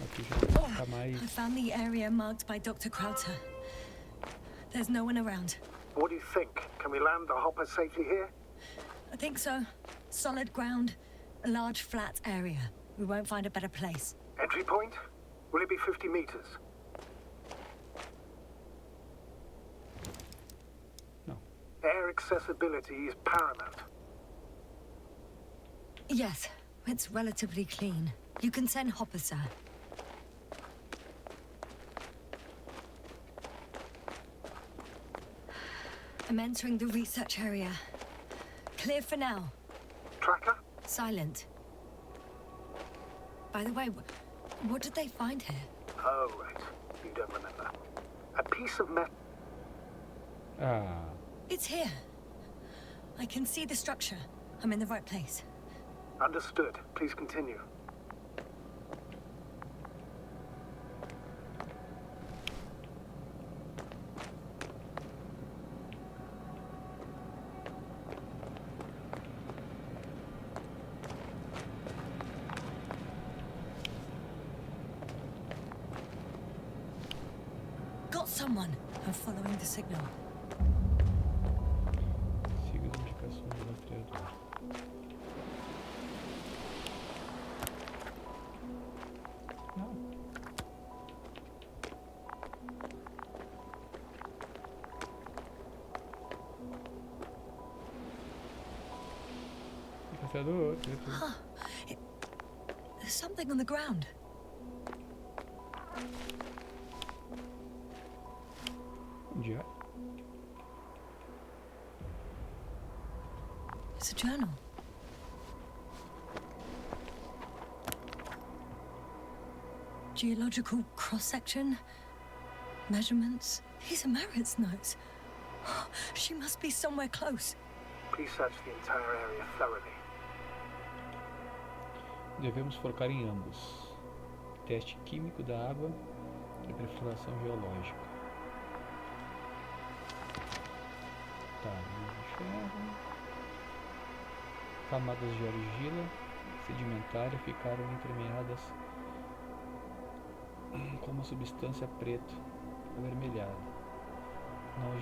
Aqui já tá mais... I found the area marked by Dr. Krauter. There's no one around. What do you think? Can we land the hopper safely here? I think so. Solid ground. A large flat area. We won't find a better place. Entry point? Will it be 50 meters? No. Air accessibility is paramount. Yes, it's relatively clean. You can send Hopper, sir. I'm entering the research area. Clear for now. Tracker? Silent. By the way, what did they find here? Oh, right. You don't remember. A piece of metal. Ah, It's here. I can see the structure. I'm in the right place. Understood. Please continue. Got someone. I'm following the signal. Siga as indicações do rastreador. Não. Rastreador. There's something on the ground. Onde é? It's a journal. Geological cross-section. Measurements. These are Merritt's notes. She must be somewhere close. Please search the entire area thoroughly. Devemos focar em ambos. Teste químico da água e perfuração geológica. Tá, de ferro. Camadas de argila sedimentária ficaram entremeadas com uma substância preta avermelhada. Não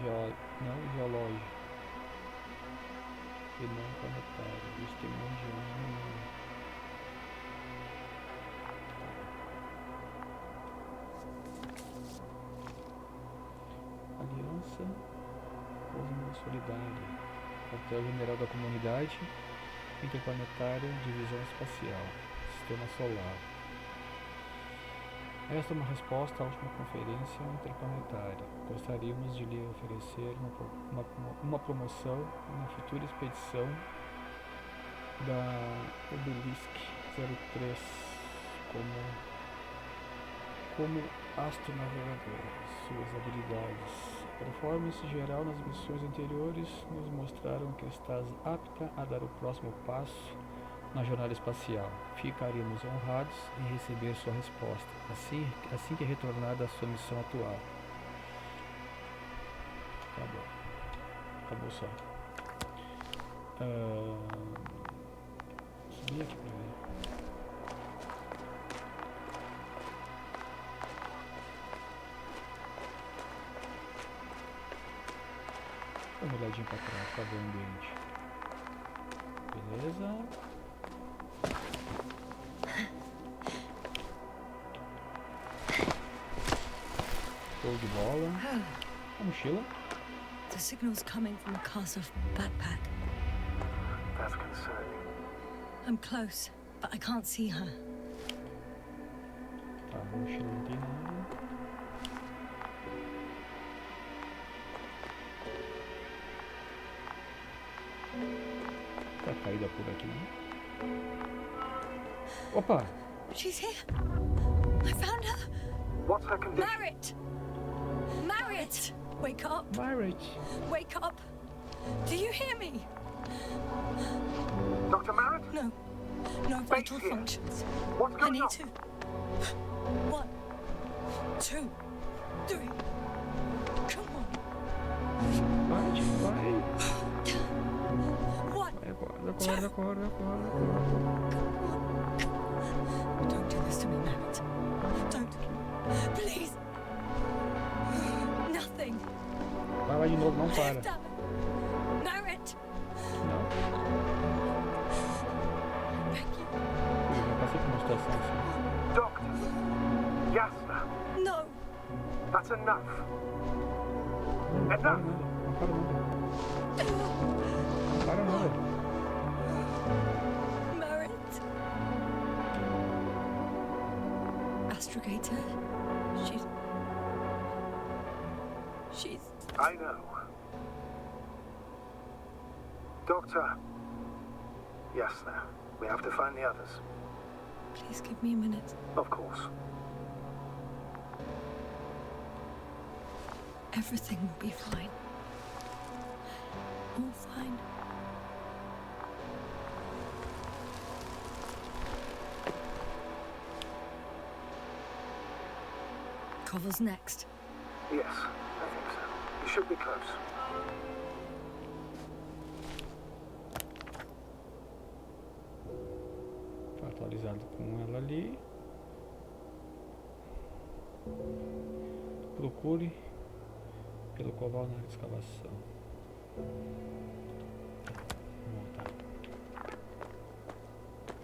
geológico e não planetário. Os temores de Aliança Solidária, quartel-general da comunidade interplanetária, divisão espacial, sistema solar. Esta é uma resposta à última conferência interplanetária. Gostaríamos de lhe oferecer uma promoção na futura expedição da Obelisk 03 como astronavegador. Suas habilidades. Performance geral nas missões anteriores nos mostraram que estás apta a dar o próximo passo na jornada espacial. Ficaríamos honrados em receber sua resposta, assim que retornar da sua missão atual. Acabou só. Subir aqui pra ver. Dá uma olhadinha pra trás pra ver o ambiente. Beleza. Show de bola. A mochila. The signal's coming from the castle backpack. That's concerning. I'm close, but I can't see her. Tá, a mochila não tem nada. Tá caída por aqui, né? Opa! She's here. I found her. What's her condition? Merritt! Merritt! Wake up. Merritt! Wake up. Do you hear me? Dr. Merritt? No. No vital here. functions. What's I going need on? to. 1, 2, 3. Come on. Vai! 1. Acorda. Don't do this to me, Merritt. Don't. Please. Nothing. Vai lá de novo, não para. Damn it. Merritt. Não. Thank you. Eu já passei por uma situação assim. Doctor. Yasna. No. That's enough. Não para Enough. nada. Merritt. Astrogator. She's... I know. Doctor. Yasna. We have to find the others. Please give me a minute. Of course. Everything will be fine. All fine. Koval's next. Yes, I think so. You should be close. Foi atualizado com ela ali. Procure pelo Koval na área de escavação. Vamos voltar.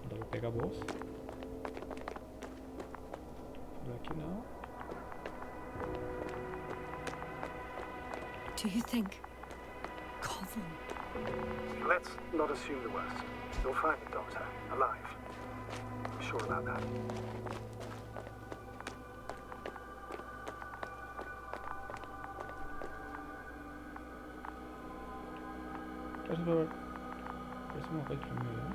Agora eu vou pegar a bolsa. Por aqui não. Do you think Koval? Let's not assume the worst. You'll find the Doctor alive. I'm sure about that. Parece uma coisa primeiro, né?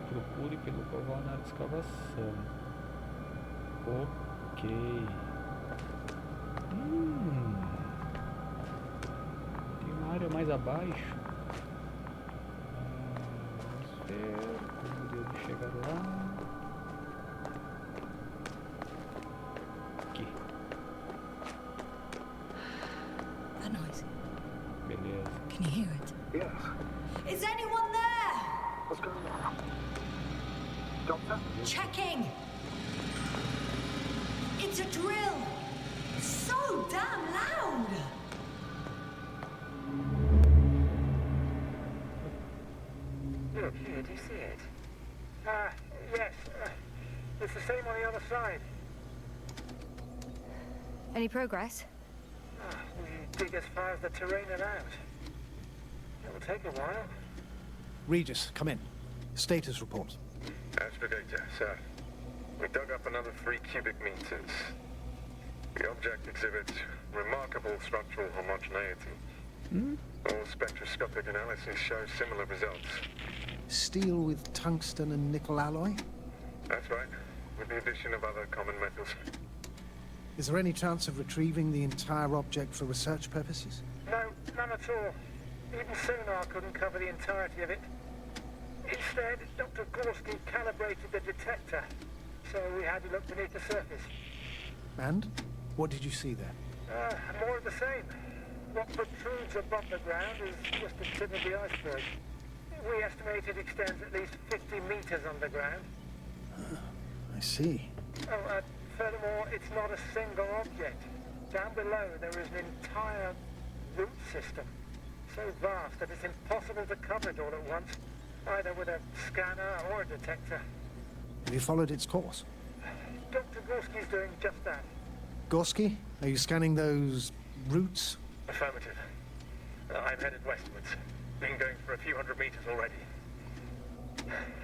Procure pelo Koval na área de escavação. Ok. Tem uma área mais abaixo. Vamos ver como eu devo chegar lá. Aqui. That noise. Beleza. Can you hear it? Yes. Is anyone there? What's going on? Doctor? Checking. It's a drill. So damn loud. Look, here, do you see it? Yes. It's the same on the other side. Any progress? We dig as far as the terrain allows. It will take a while. Regis, come in. Status report. Astrogator, sir. We dug up another 3 cubic meters. The object exhibits remarkable structural homogeneity. All spectroscopic analyses show similar results. Steel with tungsten and nickel alloy? That's right, with the addition of other common metals. Is there any chance of retrieving the entire object for research purposes? No, none at all. Even sonar couldn't cover the entirety of it. Instead, Dr. Gorski calibrated the detector, so we had to look beneath the surface. And? What did you see there? More of the same. What protrudes above the ground is just the tip of the iceberg. We estimate it extends at least 50 meters underground. I see. Furthermore, it's not a single object. Down below, there is an entire root system, so vast that it's impossible to cover it all at once, either with a scanner or a detector. Have you followed its course? Dr. Gorski's doing just that. Gorski, are you scanning those roots? Affirmative. I'm headed westwards. Been going for a few hundred meters already.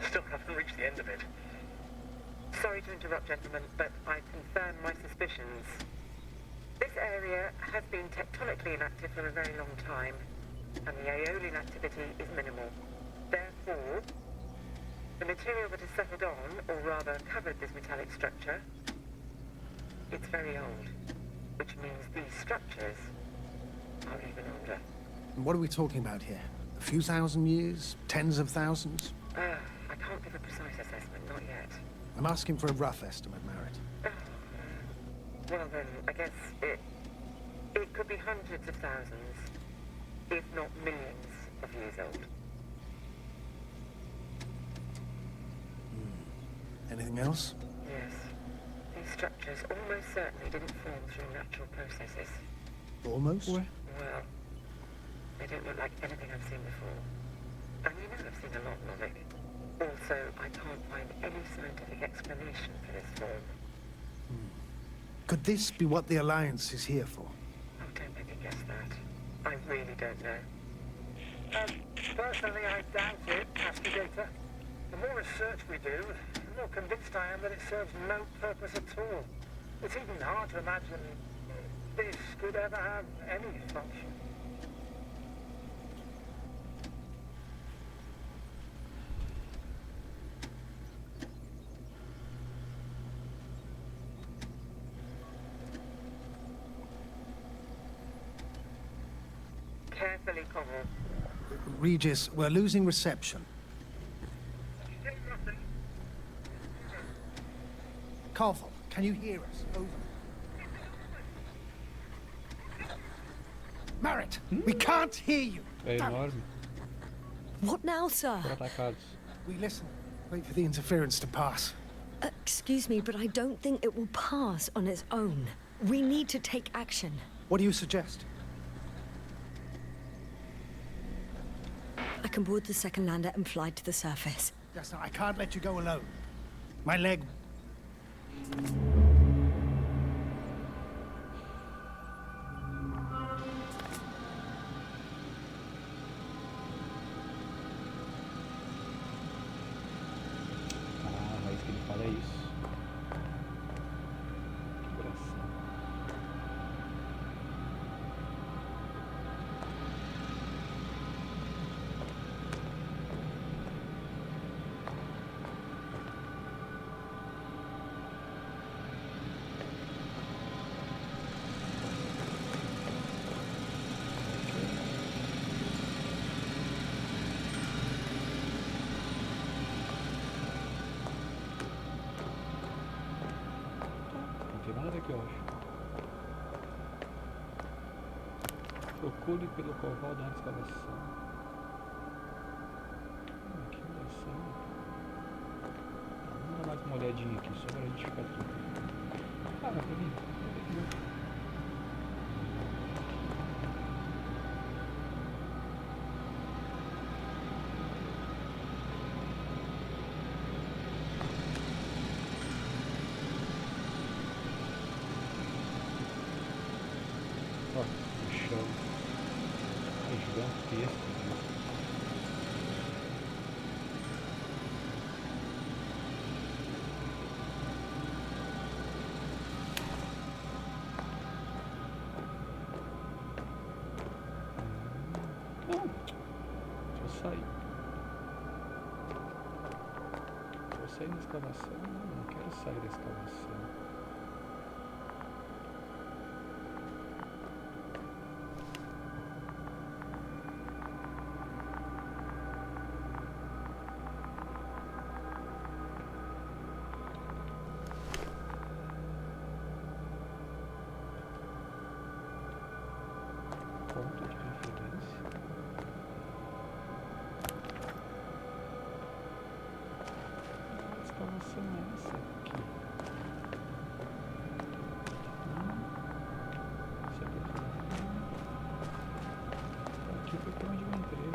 Still haven't reached the end of it. Sorry to interrupt, gentlemen, but I confirm my suspicions. This area has been tectonically inactive for a very long time, and the aeolian activity is minimal. Therefore, the material that has settled on, or rather covered this metallic structure, it's very old, which means these structures are even older. And what are we talking about here? A few thousand years? Tens of thousands? I can't give a precise assessment, not yet. I'm asking for a rough estimate, Merritt. Well then, I guess it could be hundreds of thousands, if not millions of years old. Anything else? Yes. These structures almost certainly didn't form through natural processes. Almost? Well, they don't look like anything I've seen before. And you know I've seen a lot, Novik. Also, I can't find any scientific explanation for this form. Could this be what the Alliance is here for? Oh, don't make me guess that. I really don't know. Personally, I doubt it, Astrogator. The more research we do, the more convinced I am that it serves no purpose at all. It's even hard to imagine this could ever have any function. carefully, Corporal. Regis, we're losing reception. Carvel, can you hear us? Over. Merritt, we can't hear you. É enorme. What now, sir? Foram atacados. We listen. Wait for the interference to pass. Excuse me, but I don't think it will pass on its own. We need to take action. What do you suggest? I can board the second lander and fly to the surface. Yasna, I can't let you go alone. My leg... Ah, mas que ele fala é isso. Que engraçado. Não tem nada aqui, eu acho. Procure pelo coval da escavação. Que engraçado. Vamos dar mais uma olhadinha aqui, só para a gente ficar tudo. Ah, mas pra mim. Ó, o chão é gigantesco. Não, deixa eu sair. Vou sair da escavação. Não quero sair da escavação. Ponto de referência. A escavação é essa aqui. Isso aqui aqui foi pra onde eu entrei.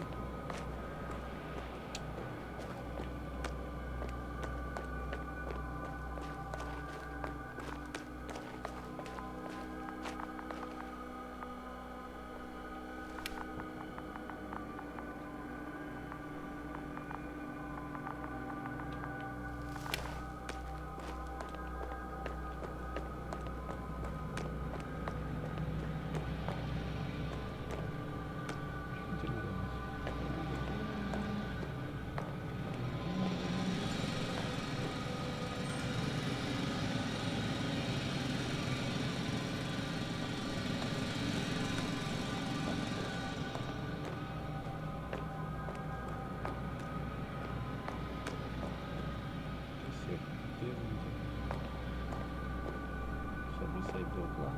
Só vou sair pro outro lado.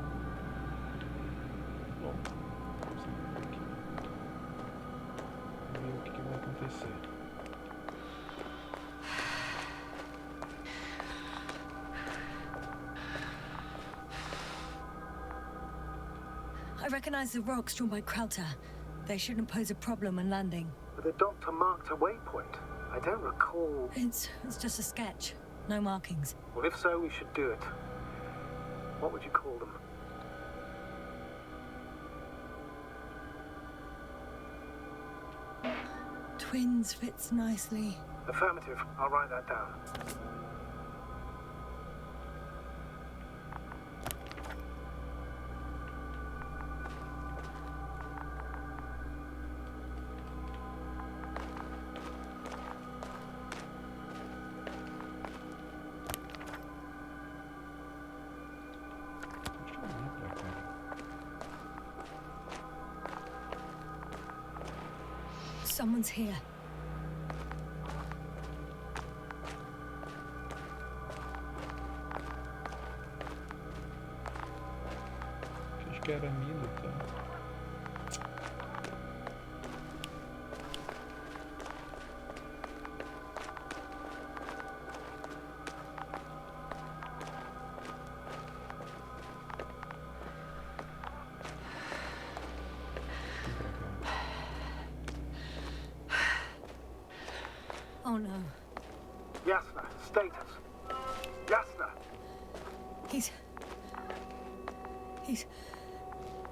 Bom, vamos sair aqui. Vamos ver o que vai acontecer. I recognize the rocks drawn by Krauter. They shouldn't pose a problem when landing. But the doctor marked a waypoint. I don't recall... It's just a sketch. No markings. Well, if so, we should do it. What would you call them? Twins fits nicely. Affirmative. I'll write that down. Someone's here. Acho que era a mina, tá? Oh no. Yasna, status. Yasna!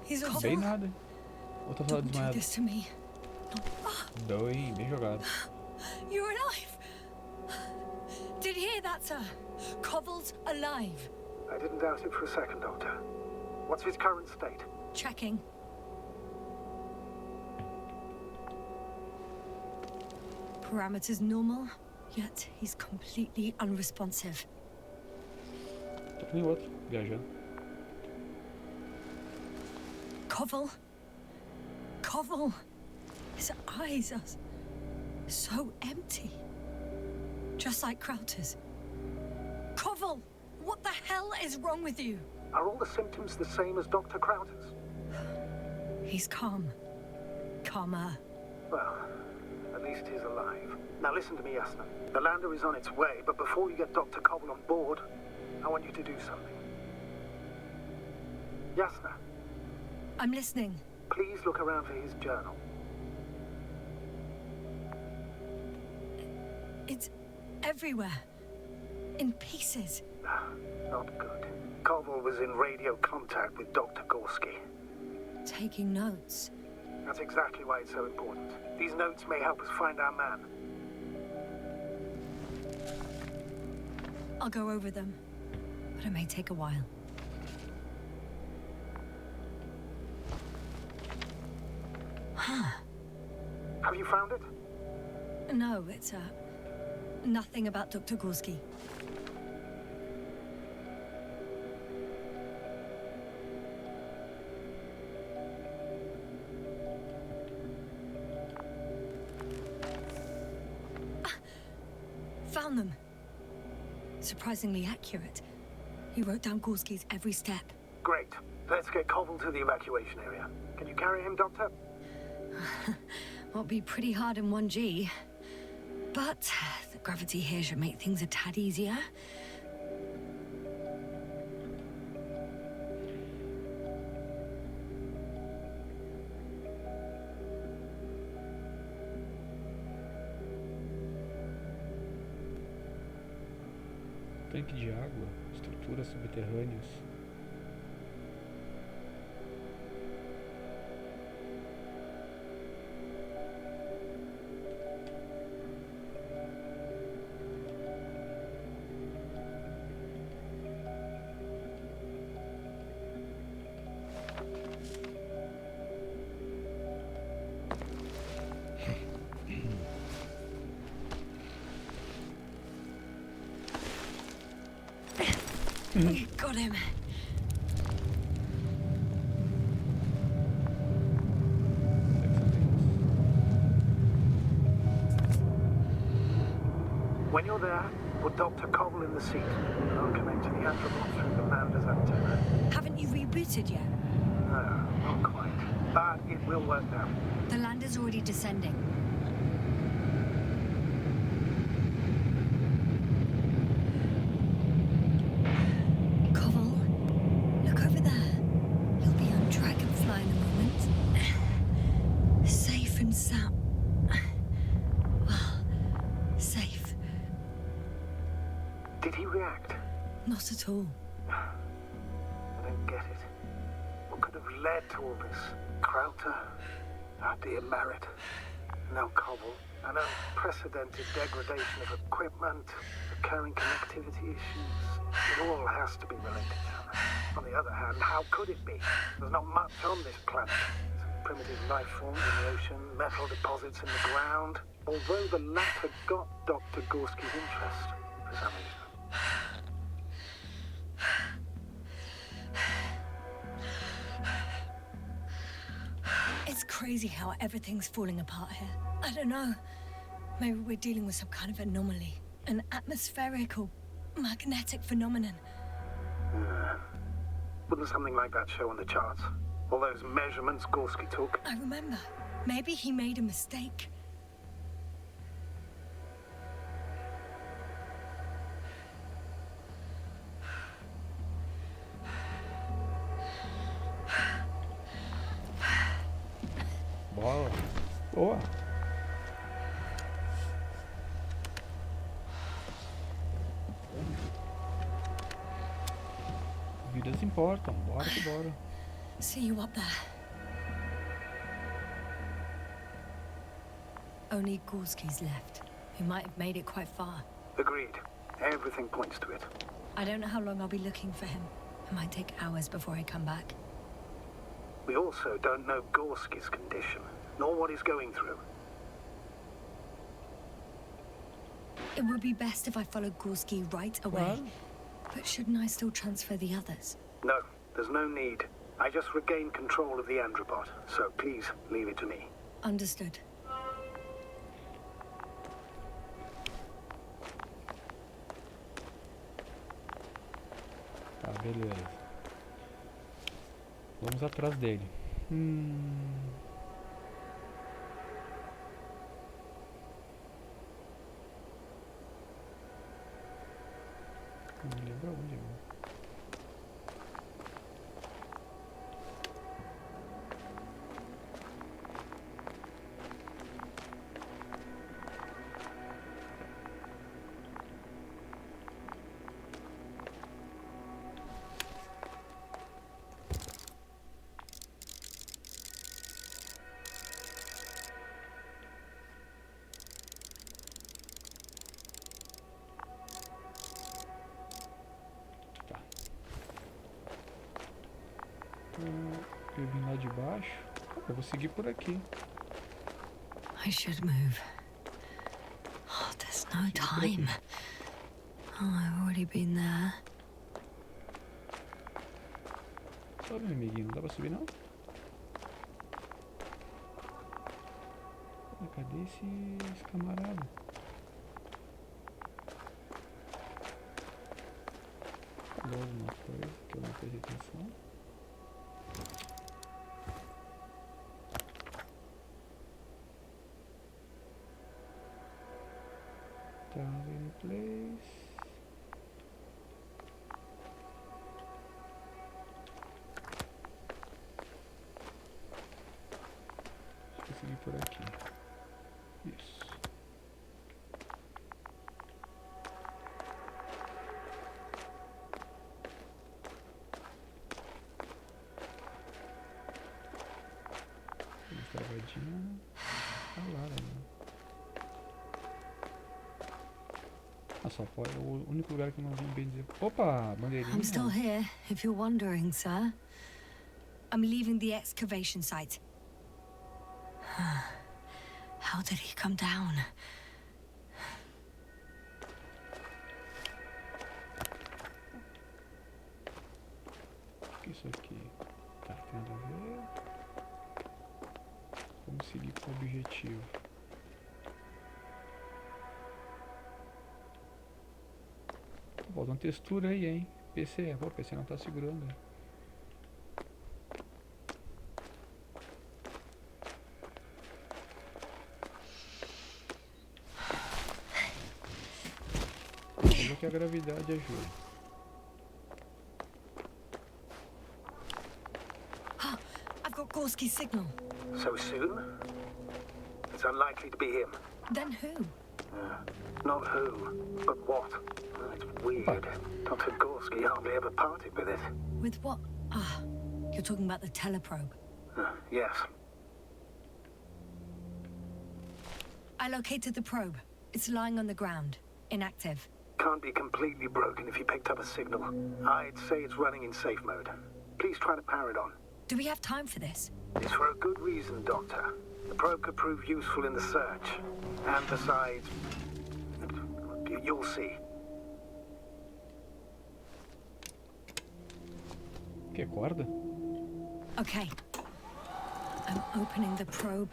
He's all Bem nada. Outra sala Don't do desmaiada. this to me. Bem jogado. You're alive! Did you hear that, sir? Koval's alive. I didn't doubt it for a second, Doctor. What's his current state? Checking. Parameters normal, yet he's completely unresponsive. Tá com outro, viajando. Koval. His eyes are so empty. Just like Krauter's. Koval, what the hell is wrong with you? Are all the symptoms the same as Dr. Krauter's? He's calm. Calmer. Well, at least he's alive. Now listen to me, Yasna. The lander is on its way, but before you get Dr. Koval on board, I want you to do something. Yasna, I'm listening. please look around for his journal. It's everywhere. In pieces. Not good. Koval was in radio contact with Dr. Gorski. Taking notes. That's exactly why it's so important. These notes may help us find our man. I'll go over them. But it may take a while. Have you found it? No, it's nothing about Dr. Gorski. Found them. Surprisingly accurate. He wrote down Gorski's every step. Great. Let's get Koval to the evacuation area. Can you carry him, Doctor? Won't be pretty hard in 1G. But the gravity here should make things a tad easier. Tanque de água, estruturas subterrâneas. Got him. When you're there, put Dr. Koval in the seat. And I'll connect to the Anthrobot through the lander's antenna. Haven't you rebooted yet? No, not quite. But it will work now. The lander's already descending. Koval, look over there. You'll be on Dragonfly in a moment. Safe and sound. Well, safe. Did he react? Not at all. I don't get it. What could have led to all this? Krauter? Our dear Merritt? Now Koval? An unprecedented degradation of equipment, recurring connectivity issues. It all has to be related. On the other hand, how could it be? There's not much on this planet. Primitive life forms in the ocean, metal deposits in the ground. Although the latter got Dr. Gorski's interest, for some reason. It's crazy how everything's falling apart here. I don't know. Maybe we're dealing with some kind of anomaly. An atmospheric or magnetic phenomenon. Wouldn't something like that show on the charts? All those measurements Gorski took? I remember. Maybe he made a mistake. Boa. Boa. Vidas importam. Bora que bora. See you up there. Only Gorski's left. He might have made it quite far. Agreed. Everything points to it. I don't know how long I'll be looking for him. It might take hours before I come back. We also don't know Gorski's condition, nor what he's going through. It would be best if I followed Gorski right away. But shouldn't I still transfer the others? No, there's no need. I just regained control of the androbot, so please leave it to me. Understood. Tá, beleza. Vamos atrás dele. Não me lembro onde eu... Eu vim lá de baixo. Eu vou seguir por aqui. I should move. Oh, there's no time. Oh, I've already been there. Sobe, meu amiguinho. Não dá pra subir, não? Cadê esse camarada? Falou alguma coisa que eu não prestei atenção. In place. Deixa eu seguir por aqui. Isso. Travadinha. Tá lá, né? Só pode, é o único lugar que eu não vim bem dizer. Opa, bandeirinha. I'm still here, if you're wondering, sir. I'm leaving the excavation site. How did he come down? O que é isso aqui? Tá, tem nada a ver. Vamos seguir com o objetivo. Falta uma textura aí, hein? PC, pô, PC não tá segurando. Como que a gravidade ajuda? I've got Gorski's signal. So soon? It's unlikely to be him. Then who? Not who, but what. It's weird. Dr. Gorski hardly ever parted with it. With what? Ah, you're talking about the teleprobe. Yes. I located the probe. It's lying on the ground. Inactive. Can't be completely broken if you picked up a signal. I'd say it's running in safe mode. Please try to power it on. Do we have time for this? It's for a good reason, Doctor. The probe could prove useful in the search. And besides, you'll see. Que corda? Okay. I'm opening the probe.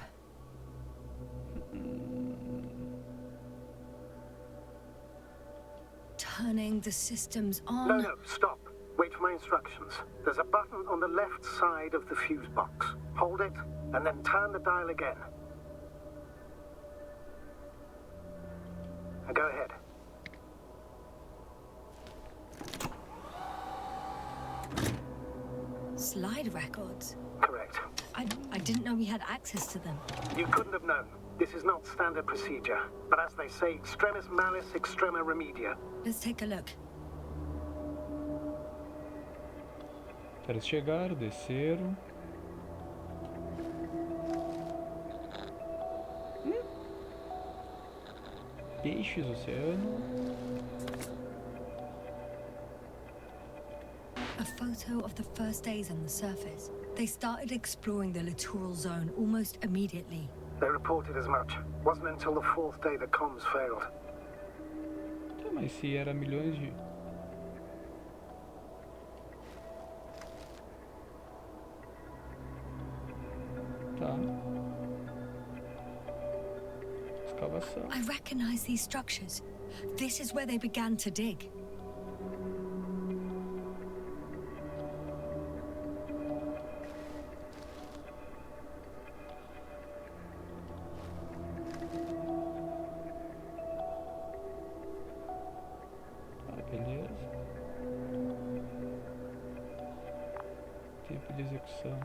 Turning the systems on. No, stop. Wait for my instructions. There's a button on the left side of the fuse box. Hold it, and then turn the dial again. Now go ahead. Slide records? Correct. I didn't know we had access to them. You couldn't have known. This is not standard procedure. But as they say, extremis malis, extrema remedia. Let's take a look. Eles chegaram, desceram. Peixes, oceano. A photo of the first days on the surface. They started exploring the littoral zone almost immediately. They reported as much. Wasn't until the fourth day the comms failed. Tá, mas se era milhões de... Tá. Escavação. I recognize these structures. This is where they began to dig. Ah, beleza. Tempo de execução.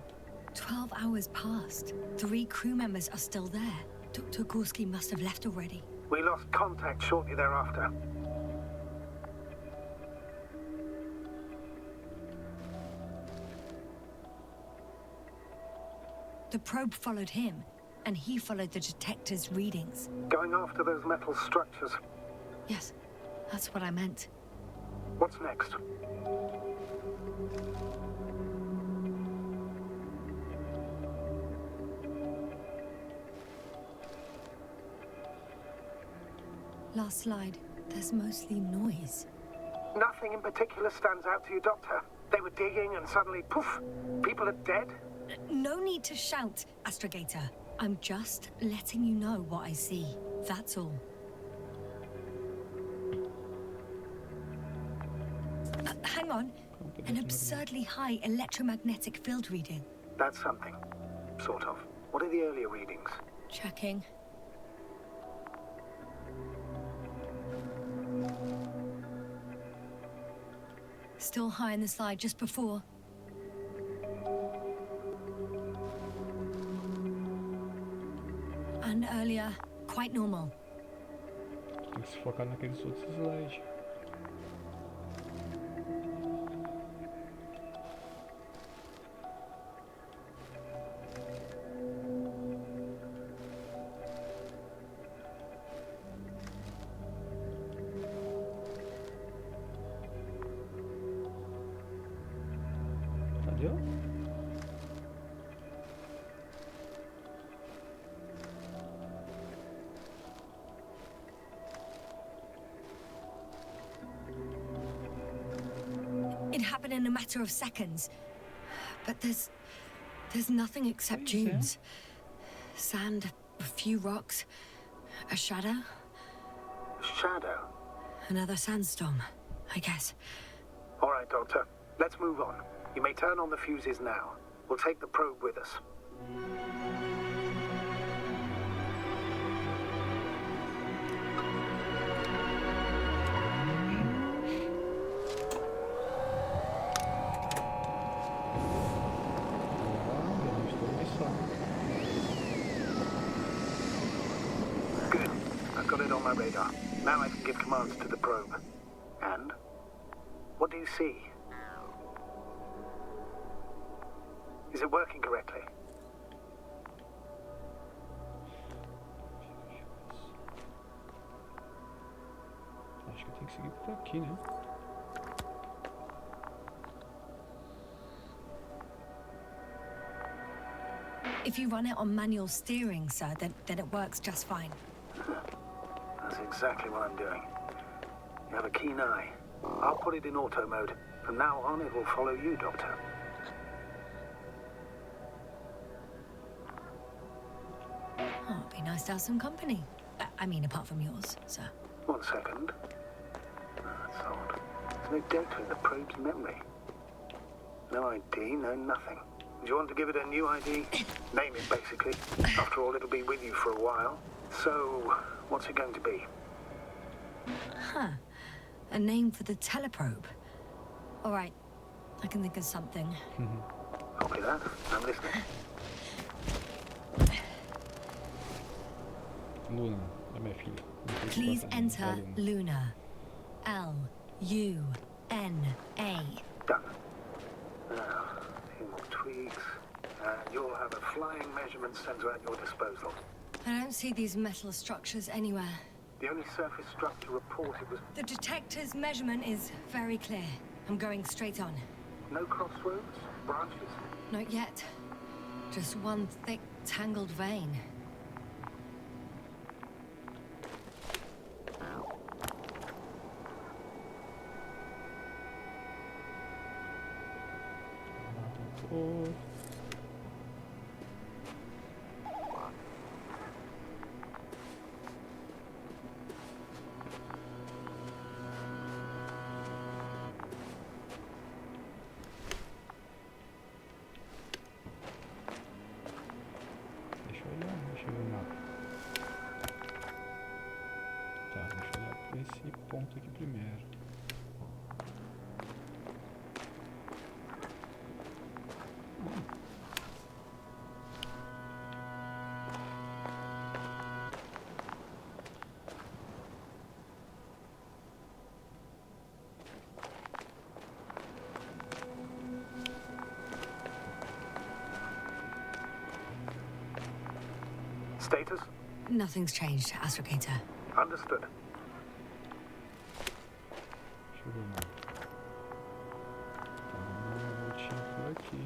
12 hours passed. 3 crew members are still there. Dr. Gorski must have left already. We lost contact shortly thereafter. The probe followed him, and he followed the detector's readings. Going after those metal structures. Yes, that's what I meant. What's next? Last slide. There's mostly noise. Nothing in particular stands out to you, Doctor. They were digging and suddenly, poof, people are dead? No need to shout, Astrogator. I'm just letting you know what I see. That's all. Hang on. An absurdly high electromagnetic field reading. That's something. Sort of. What are the earlier readings? Checking. Still high in the slide just before. And earlier, quite normal. Tem que se focar naqueles outros slides. Cadê? It happened in a matter of seconds. But there's nothing except dunes. Sand, a few rocks, a shadow. Shadow? Another sandstorm, I guess. All right, Doctor. Let's move on. You may turn on the fuses now. We'll take the probe with us. Good. I've got it on my radar. Now I can give commands to the probe. And? What do you see? Is it working correctly? Acho que tem que seguir por aqui, né? If you run it on manual steering, sir, then it works just fine. That's exactly what I'm doing. You have a keen eye. I'll put it in auto mode. From now on, it will follow you, Doctor. Be nice to have some company. I mean, apart from yours, sir. 1 second. That's odd. There's no data in the probe's memory. No ID, no nothing. Do you want to give it a new ID? Name it, basically. After all, it'll be with you for a while. So, what's it going to be? Huh. A name for the teleprobe. All right. I can think of something. Copy that. I'm listening. Luna, é minha filha. Please enter Luna. L-U-N-A. Done. Now, a few more tweaks. And you'll have a flying measurement center at your disposal. I don't see these metal structures anywhere. The only surface structure reported was The detector's measurement is very clear. I'm going straight on. no crossroads, branches. Not yet. Just one thick, tangled vein. Oh. Deixa eu ver o mapa. Tá, deixa eu olhar por esse ponto aqui primeiro. Status? Nothing's changed, astrogator. Understood. Deixa eu ver o mapa. Tá dando uma voltinha por aqui.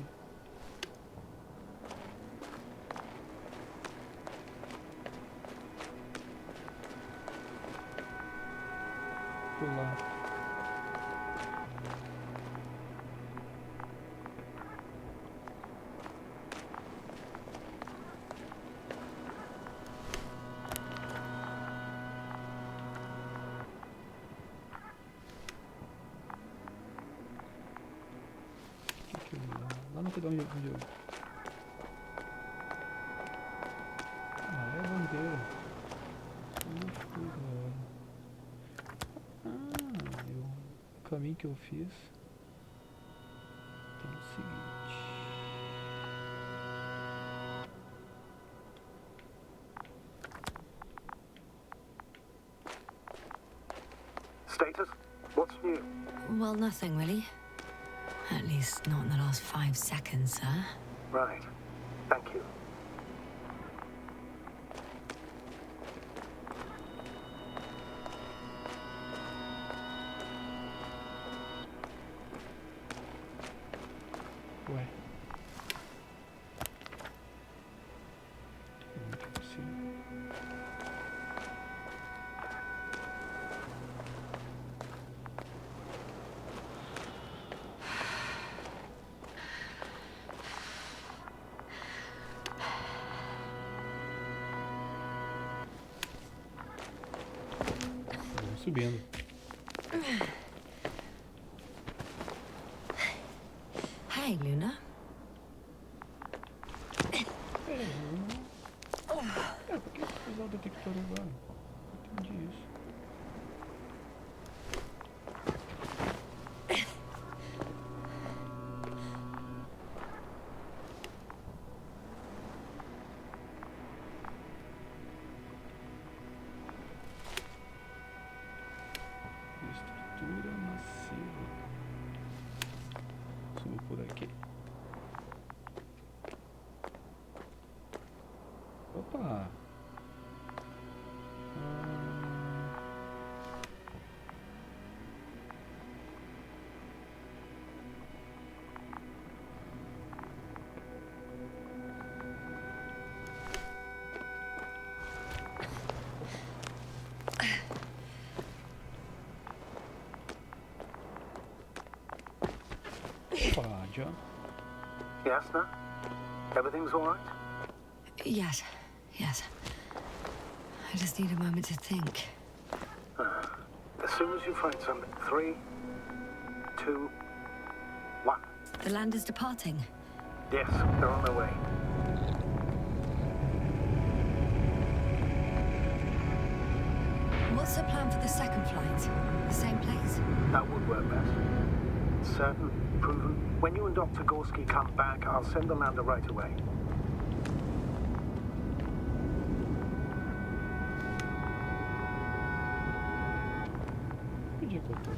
Por lá. Lá no pedão onde eu... Ah, é a bandeira. O caminho que eu fiz tem o seguinte. Status? What's new? Well, nothing really. At least not in the last 5 seconds, sir. Right. Thank you. Ué. Onde por cima? Vamos subindo. Hey, Luna. Por que usar o detector agora? Não entendi isso. Estrutura massiva. Subo por aqui. Opa! Opa, John. Yasna? Everything's all right? Yes, yes. I just need a moment to think. As soon as you find something. 3, 2, 1. The land is departing. Yes, they're on their way. What's the plan for the second flight? The same place? That would work best. Certain, proven. When you and Dr. Gorski come back, I'll send the lander right away. Onde é que eu tô?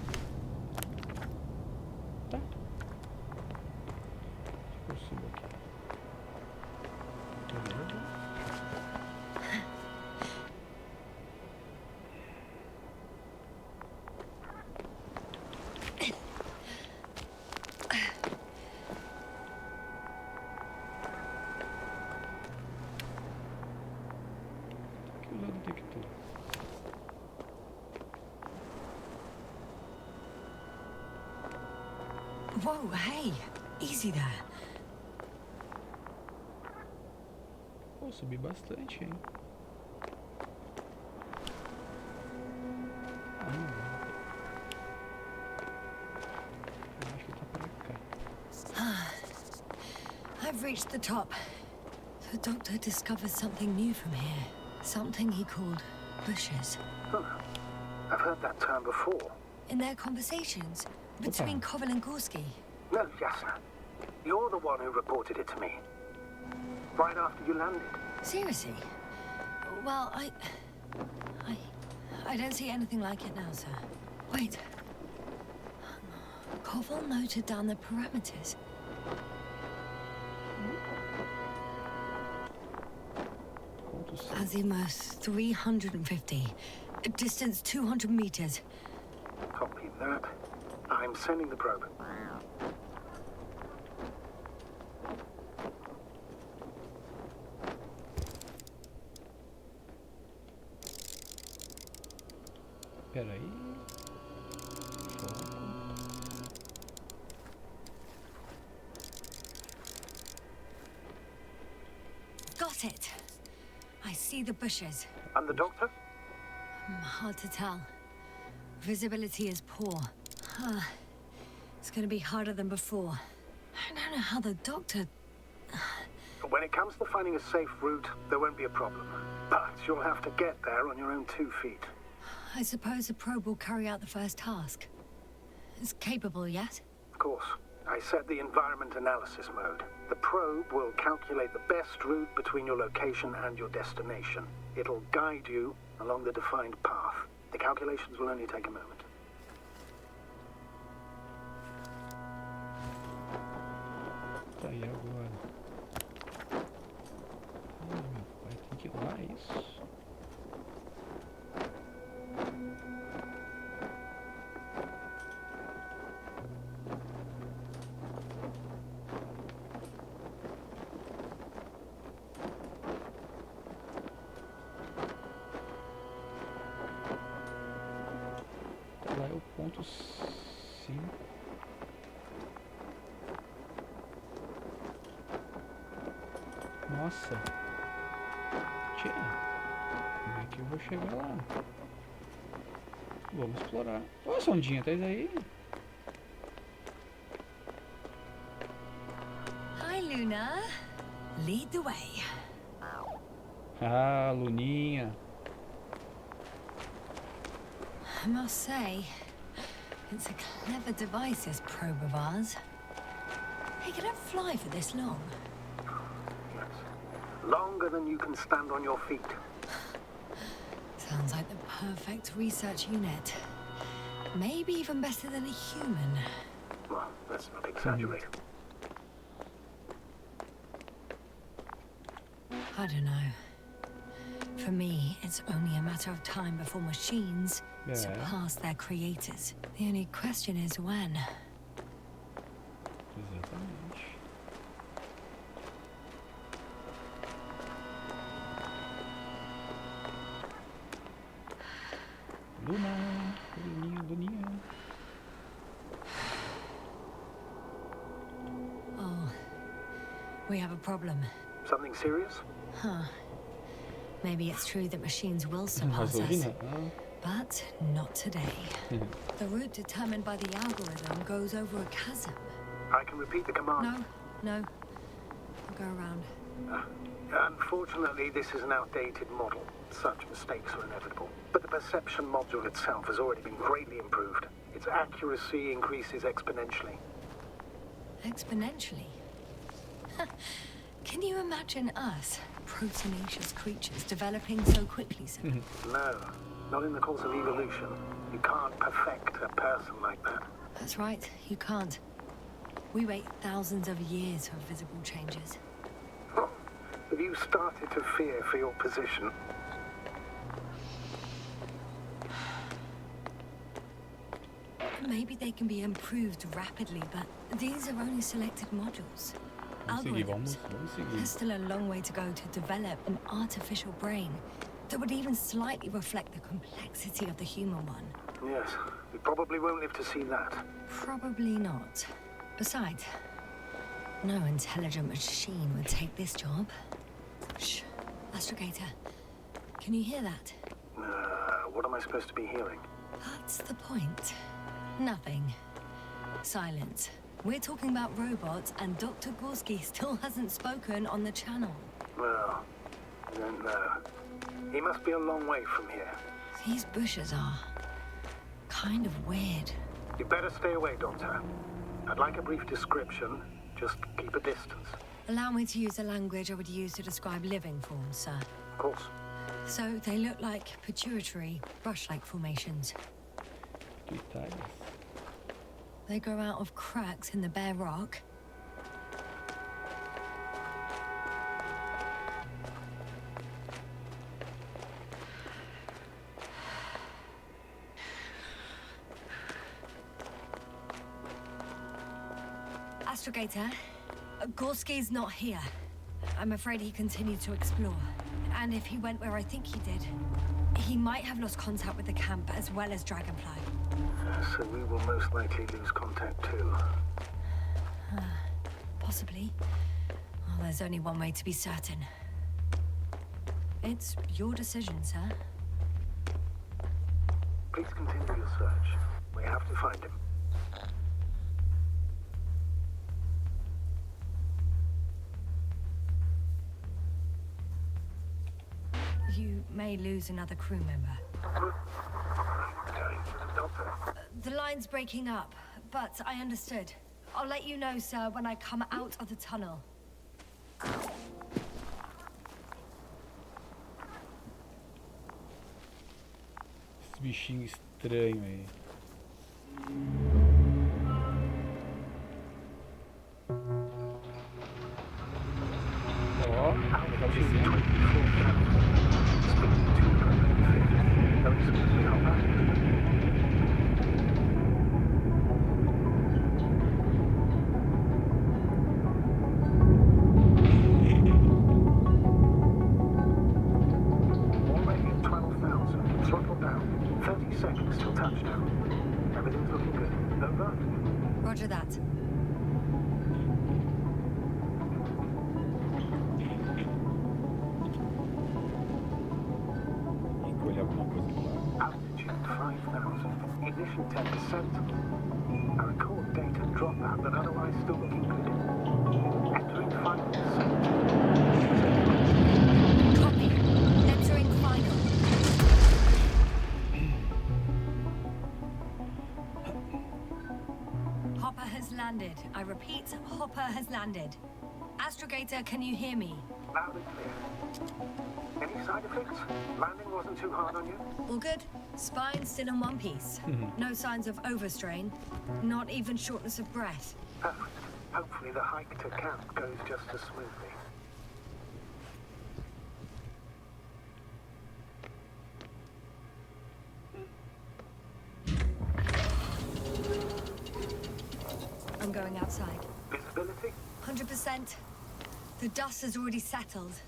Tá. Acho que eu subo aqui. Beleza. Que usar o detector. Whoa, hey! Easy there. Pô, subi bastante, hein? Eu acho que tá pra cá. I've reached the top. The doctor discovered something new from here. Something he called bushes. Huh. I've heard that term before. In their conversations between Koval and Gorski. No, Yasna. You're the one who reported it to me. Right after you landed. Seriously? Well, I don't see anything like it now, sir. Wait. Koval noted down the parameters. Azimuth 350. Distance 200 meters. Copy that. I'm sending the probe. Pera aí. Got it. I see the bushes. And the doctor? Hard to tell. Visibility is poor. It's gonna be harder than before. I don't know how the doctor... When it comes to finding a safe route, there won't be a problem. But you'll have to get there on your own 2 feet. I suppose the probe will carry out the first task. It's capable yet? Of course. I set the environment analysis mode. The probe will calculate the best route between your location and your destination. It'll guide you along the defined path. The calculations will only take a moment. Tá aí agora. Ai, meu pai, tem que ir lá, é isso? Lá é o ponto 5. Nossa. Tchê. Como é que eu vou chegar lá? Vamos explorar. Ó, a sondinha, tá aí. Hi, Luna. Lead the way. Ah, Luninha. I must say, it's a clever device, this probe of ours. Hey, can it fly for this long? Yes. Longer than you can stand on your feet. Sounds like the perfect research unit. Maybe even better than a human. Well, let's not exaggerate. I don't know. For me, it's only a matter of time before machines surpass their creators. The only question is when. Exatamente. Luna, Luninha. Oh, we have a problem. Something serious? Huh. Maybe it's true that machines will surpass us, but not today. The route determined by the algorithm goes over a chasm. I can repeat the command. No. I'll go around. Unfortunately, this is an outdated model. Such mistakes are inevitable. But the perception module itself has already been greatly improved. Its accuracy increases exponentially. Exponentially? Can you imagine us, proteinaceous creatures, developing so quickly, sir? No, not in the course of evolution. You can't perfect a person like that. That's right, you can't. We wait thousands of years for visible changes. Have you started to fear for your position? Maybe they can be improved rapidly, but these are only selected modules. Algorithms. There's still a long way to go to develop an artificial brain that would even slightly reflect the complexity of the human one. Yes, we probably won't live to see that. Probably not. Besides, no intelligent machine would take this job. Shh. Astrogator, can you hear that? What am I supposed to be hearing? That's the point. Nothing. Silence. We're talking about robots, and Dr. Gorski still hasn't spoken on the channel. Well, I don't know. He must be a long way from here. These bushes are kind of weird. You better stay away, Doctor. I'd like a brief description. Just keep a distance. Allow me to use the language I would use to describe living forms, sir. Of course. So they look like pituitary, brush-like formations. They grow out of cracks in the bare rock. Astrogator, Gorski's not here. I'm afraid he continued to explore. And if he went where I think he did, he might have lost contact with the camp as well as Dragonfly. So we will most likely lose contact too. Possibly. Well, there's only one way to be certain. It's your decision, sir. Please continue your search. We have to find him. You may lose another crew member. The line's breaking up, but I understood. I'll let you know, sir, when I come out of the tunnel. Esse bichinho estranho aí. Ó, tá dizendo. Roger that. Altitude 5,000. Ignition 10%. I record data dropout, but otherwise still looking good. Entering 5%. Copy. Entering final. Hopper has landed. I repeat, Hopper has landed. Astrogator, can you hear me? Loud and clear. Any side effects? Landing wasn't too hard on you? All good. Spine still in one piece. No signs of overstrain. Not even shortness of breath. Perfect. Hopefully the hike to camp goes just as smoothly. I'm going outside. Visibility? 100%. The dust has already settled.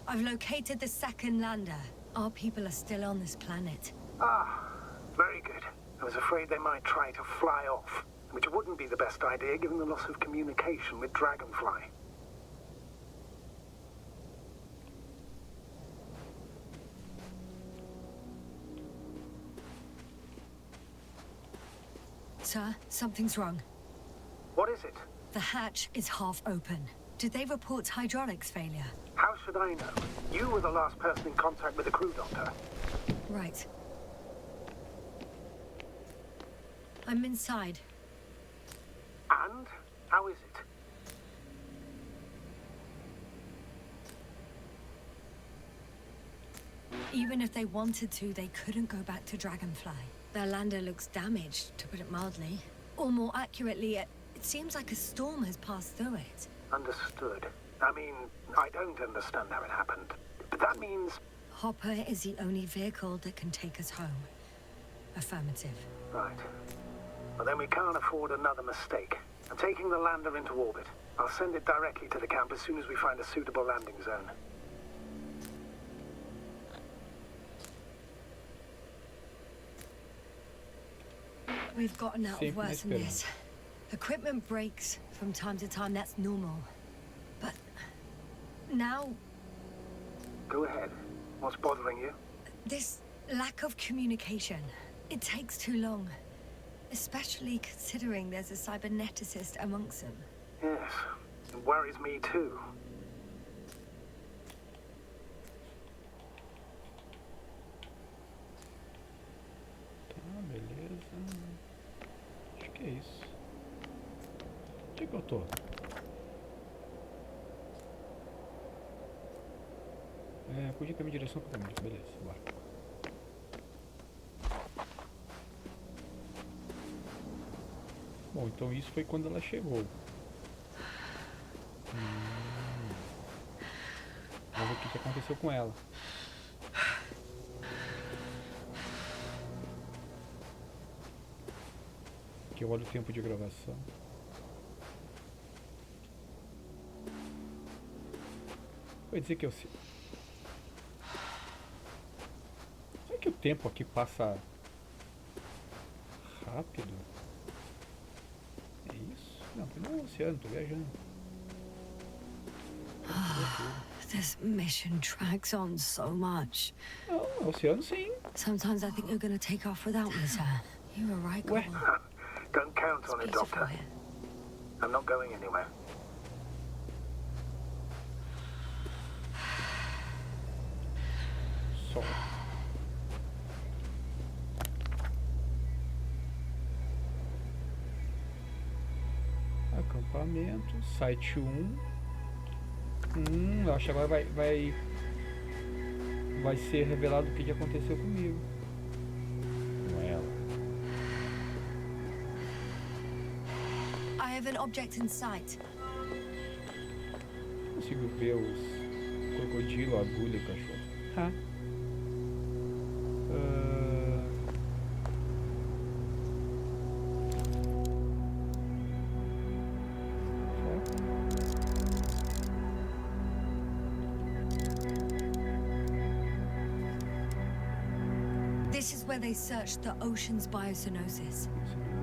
I've located the second lander. Our people are still on this planet. Ah, very good. I was afraid they might try to fly off, which wouldn't be the best idea given the loss of communication with Dragonfly. Sir, something's wrong. What is it? The hatch is half open. Did they report hydraulics failure? How should I know? You were the last person in contact with the crew, Doctor. Right. I'm inside. And? How is it? Even if they wanted to, they couldn't go back to Dragonfly. Their lander looks damaged, to put it mildly. Or more accurately, it seems like a storm has passed through it. Understood. I mean, I don't understand how it happened. But that means... Hopper is the only vehicle that can take us home. Affirmative. Right. Well, then we can't afford another mistake. I'm taking the lander into orbit. I'll send it directly to the camp as soon as we find a suitable landing zone. We've gotten out of worse than this. Equipment breaks from time to time, that's normal. But now... Go ahead. What's bothering you? This lack of communication. It takes too long. Especially considering there's a cyberneticist amongst them. Yes, it worries me too. Tá, beleza. Acho que é isso. Onde é que eu tô? Podia caminhar em direção para caminho. Beleza, bora. Bom, então isso foi quando ela chegou. Vamos ver o que aconteceu com ela. Aqui eu olho o tempo de gravação. Vou dizer que eu sei. Será que o tempo aqui passa rápido? É isso? Não, não é o oceano, tô viajando. This mission drags on so much. Não, é o oceano sim. Sometimes I think you're gonna take off without me, sir. You were right, Ué? Don't count on it, Doctor. I'm not going anywhere. Sol. Acampamento, site 1. Eu acho que agora vai ser revelado o que aconteceu comigo. Com ela. I have an object in sight. Consigo ver os crocodilo, a agulha e o cachorro. This is where they searched the ocean's biocenosis.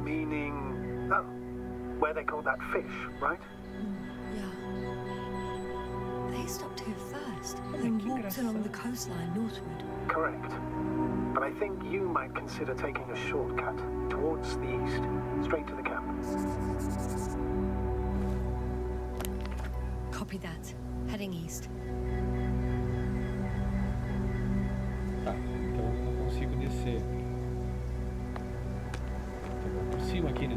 Meaning... Oh, where they caught that fish, right? Yeah. They stopped here first, then walked along the coastline northward. Correct. But I think you might consider taking a shortcut towards the east, straight to the camp. Copy that. Heading east. Tá, então eu não consigo descer. Então vou por cima aqui, né?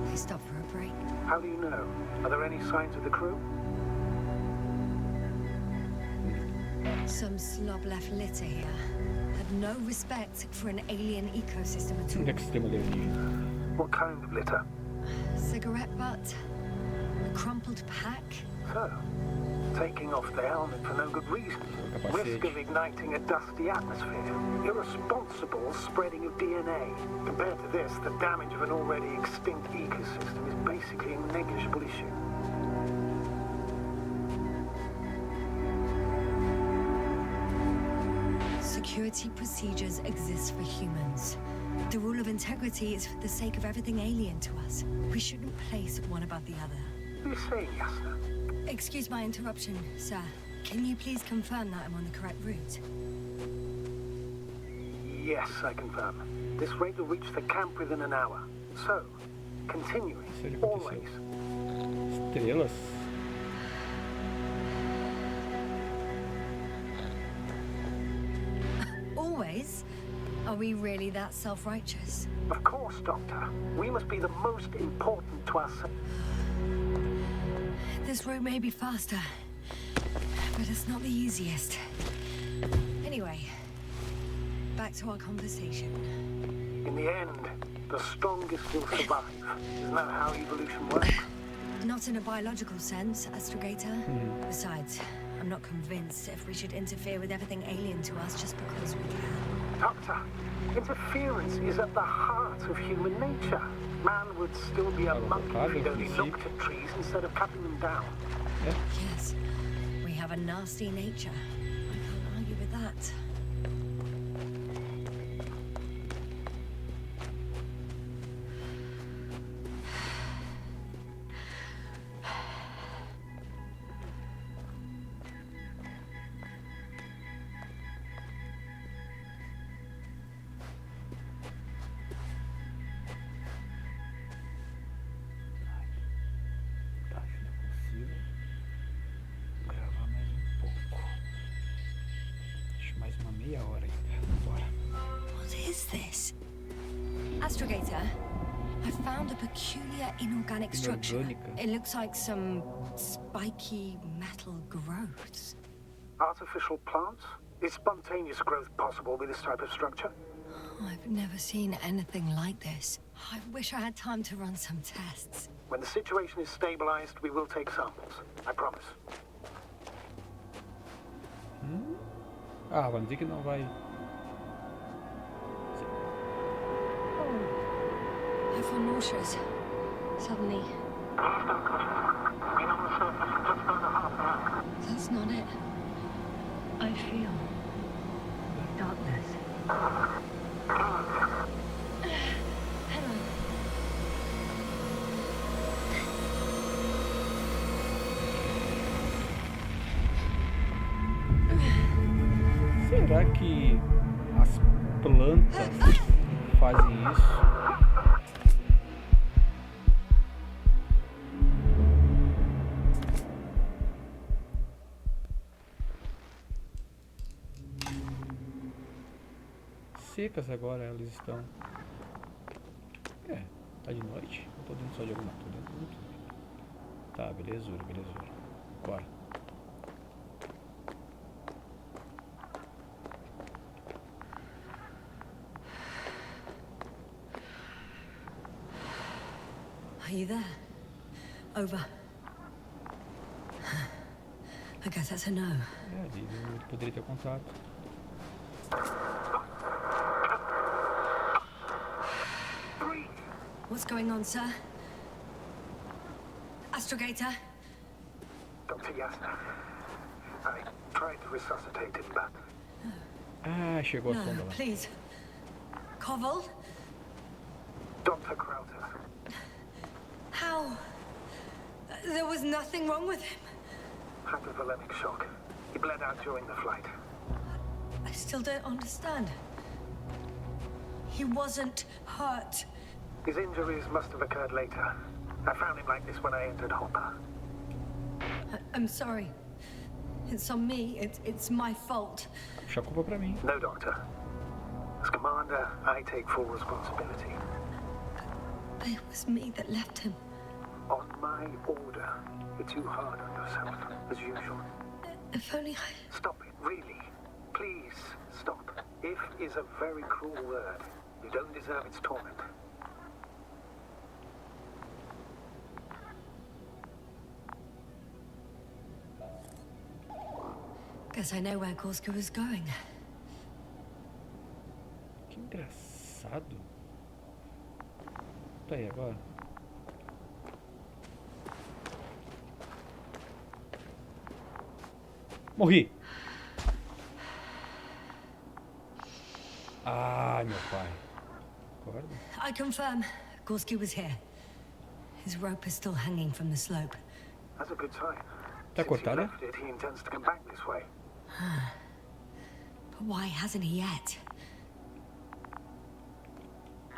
They stopped for a break. How do you know? Are there any signs of the crew? Some slob left litter here. Had no respect for an alien ecosystem at all. What kind of litter? Cigarette butt, a crumpled pack, So, taking off the helmet for no good reason. Risk of igniting a dusty atmosphere. Irresponsible spreading of DNA. Compared to this, the damage of an already extinct ecosystem is basically a negligible issue. Security procedures exist for humans. The rule of integrity is for the sake of everything alien to us. We shouldn't place one above the other. What are you saying, Yasna? Excuse my interruption, sir. Can you please confirm that I'm on the correct route? Yes, I confirm. This rate will reach the camp within an hour. So, continuing, always. Estrelas. Always? Are we really that self-righteous? Of course, Doctor. We must be the most important to us. This route may be faster, but it's not the easiest. Anyway, back to our conversation. In the end, the strongest will survive. Isn't that how evolution works? Not in a biological sense, astrogator. Besides, I'm not convinced if we should interfere with everything alien to us just because we can. Doctor, interference is at the heart of human nature. Man would still be a monkey if he'd only looked at trees instead of cutting them down. Yes, we have a nasty nature. I can't argue with that. Astrogator, I found a peculiar inorganic structure. It looks like some spiky metal growths. Artificial plants? Is spontaneous growth possible with this type of structure? I've never seen anything like this. I wish I had time to run some tests. When the situation is stabilized, we will take samples. I promise. Ah, vamos dizer que não vai. I feel nauseous. Suddenly. That's not it. I feel darkness. Hello. Será que as plantas fazem isso? Secas agora elas estão. Tá de noite. Eu tô dentro só de alguma coisa. Tá, belezura. Bora. Are you there? Over. I guess that's a no. Ele poderia ter contato. What's going on, sir? Astrogator? Dr. Yasna, I tried to resuscitate him, but... Ah, chegou a sonda lá. Please. Koval? Dr. Krauter. How? There was nothing wrong with him. Hypovolemic shock. He bled out during the flight. I still don't understand. He wasn't hurt. His injuries must have occurred later. I found him like this when I entered Hopper. I'm sorry. It's on me. It's my fault. Puxa a culpa pra mim. No, Doctor. As commander, I take full responsibility. It was me that left him. On my order. You're too hard on yourself, as usual. If only I... Stop it, really. Please, stop. If is a very cruel word. You don't deserve its torment. Guess I know where Gorska was going. Que engraçado. Tá aí agora. Morri. Ai, meu pai. Acorda. I confirm, Gorski was here. His rope is still hanging from the slope. That's a good sign. Tá Since he cortada? left it, he intends to come back this way. But why hasn't he yet?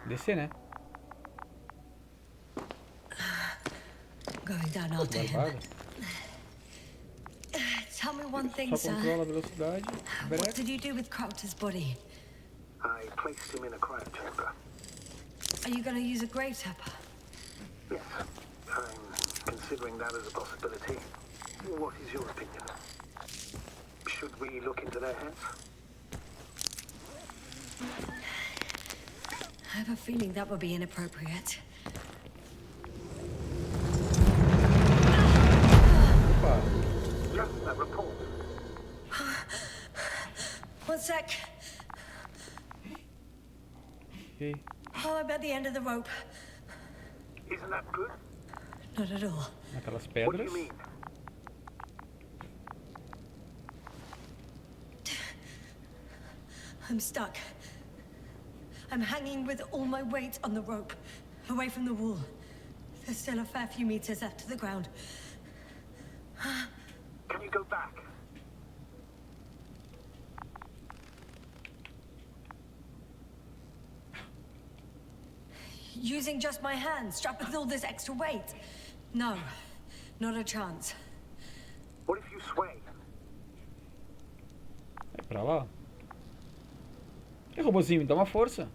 Descer, né? Going down after him. Barbada. Tell me one thing, Só sir. controla a velocidade. What Breca. did you do with Crowther's body? I placed him in a cryo chamber. Are you going to use a grave tapper? Yes, I'm considering that as a possibility. What is your opinion? Should we look into their heads? I have a feeling that would be inappropriate. Opa. Yasna, report. One sec. Ok. Oh, I'm at the end of the rope. Isn't that good? Not at all. Naquelas What do pedras. you mean? I'm stuck. I'm hanging with all my weight on the rope, away from the wall. There's still a fair few meters left to the ground. Can you go back? Using just my hands, strapped with all this extra weight? No, not a chance. What if you sway? É pra lá. E robozinho, me dá uma força.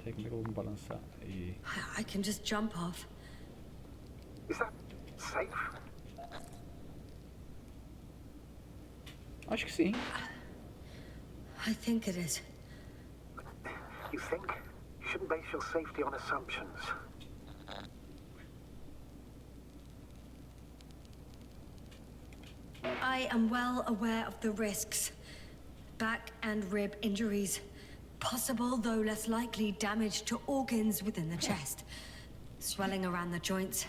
Sei como é que eu vou me balançar. E... I can just jump off. Is that safe? Acho que sim. I think it is. You think? You shouldn't base your safety on assumptions. I am well aware of the risks. Back and rib injuries. Possible, though less likely, damage to organs within the chest. Swelling around the joints.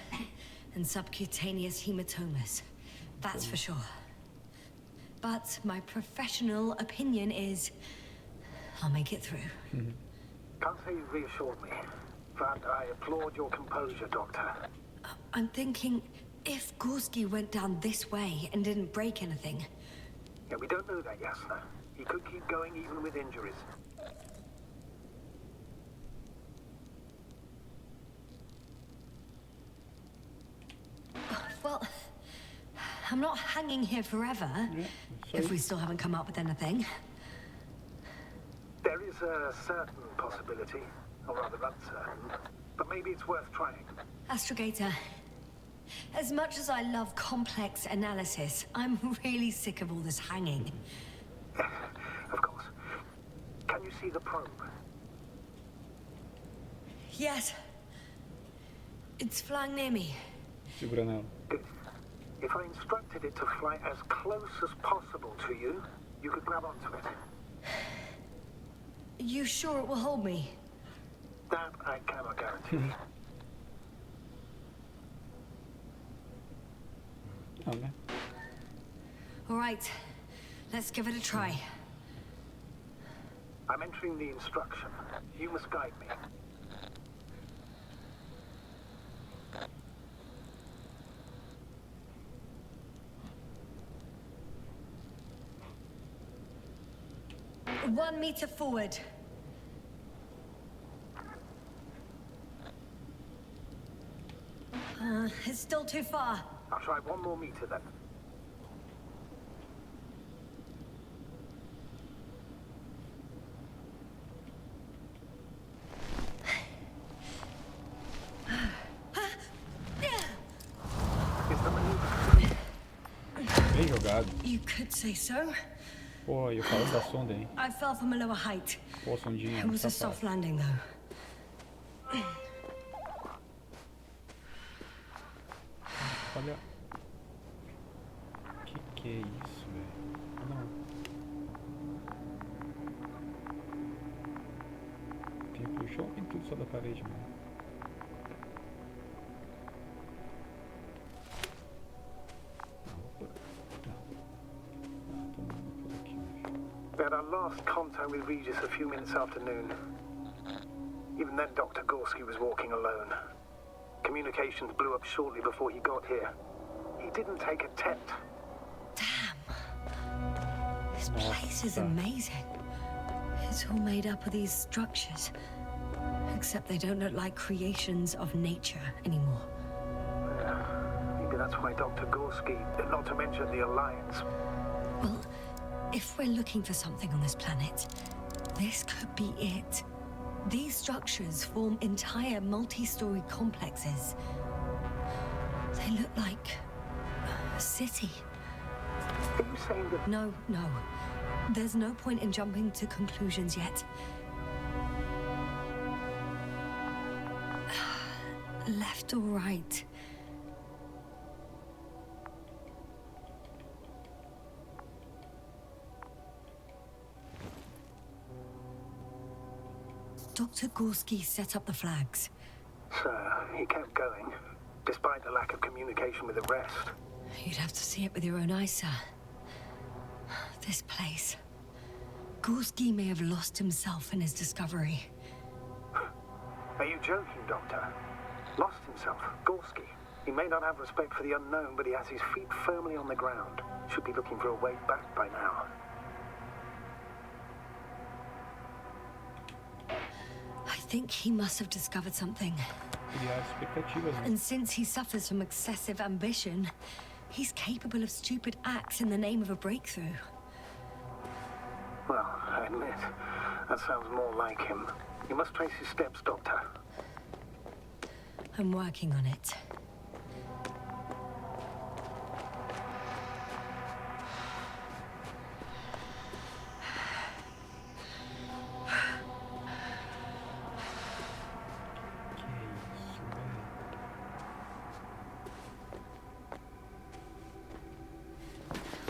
And subcutaneous hematomas. That's for sure. But my professional opinion is... I'll make it through. Can't say you've reassured me, but I applaud your composure, Doctor. I'm thinking, if Gorski went down this way and didn't break anything... Yeah, we don't know that, Yasna. He could keep going even with injuries. Well, I'm not hanging here forever. Yeah, If we still haven't come up with anything. There is a certain possibility, or rather uncertain, but maybe it's worth trying. Astrogator, as much as I love complex analysis, I'm really sick of all this hanging. Of course. Can you see the probe? Yes. It's flying near me. Segura nela. Good. If I instructed it to fly as close as possible to you, you could grab onto it. You sure it will hold me? That I cannot guarantee. Não, né? All right. Let's give it a try. I'm entering the instruction. You must guide me. One meter forward. It's still too far. I'll try 1 more meter then. Is the maneuver? Bem jogado. You could say so. Pô, e o cara da sonda, hein? I fell from a lower height. Pô, sondinha. It was a safado. soft landing, though. Olha. Que isso, velho. Não. Tem pro chão ou tem tudo só da parede, mano? We had our last contact with Regis a few minutes after noon. Even then, Dr. Gorski was walking alone. Communications blew up shortly before he got here. He didn't take a tent. Damn. This place is amazing. It's all made up of these structures. Except they don't look like creations of nature anymore. Maybe that's why Dr. Gorski, not to mention the Alliance. Well, if we're looking for something on this planet, this could be it. These structures form entire multi-story complexes. They look like a city. Are you saying that... No. There's no point in jumping to conclusions yet. Left or right? Dr. Gorski set up the flags. So, he kept going, despite the lack of communication with the rest. You'd have to see it with your own eyes, sir. This place. Gorski may have lost himself in his discovery. Are you joking, Doctor? Lost himself? Gorski? He may not have respect for the unknown, but he has his feet firmly on the ground. Should be looking for a way back by now. I think he must have discovered something. And since he suffers from excessive ambition, he's capable of stupid acts in the name of a breakthrough. Well, I admit, that sounds more like him. You must trace his steps, Doctor. I'm working on it.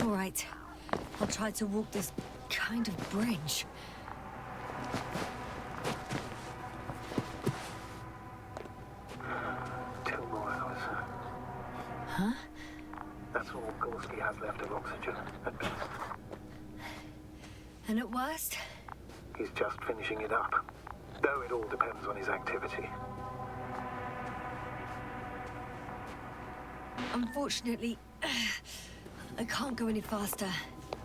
All right, I'll try to walk this kind of bridge. 2 more hours. Huh? That's all Gorski has left of oxygen, at best. And at worst? He's just finishing it up. Though it all depends on his activity. Unfortunately, I can't go any faster.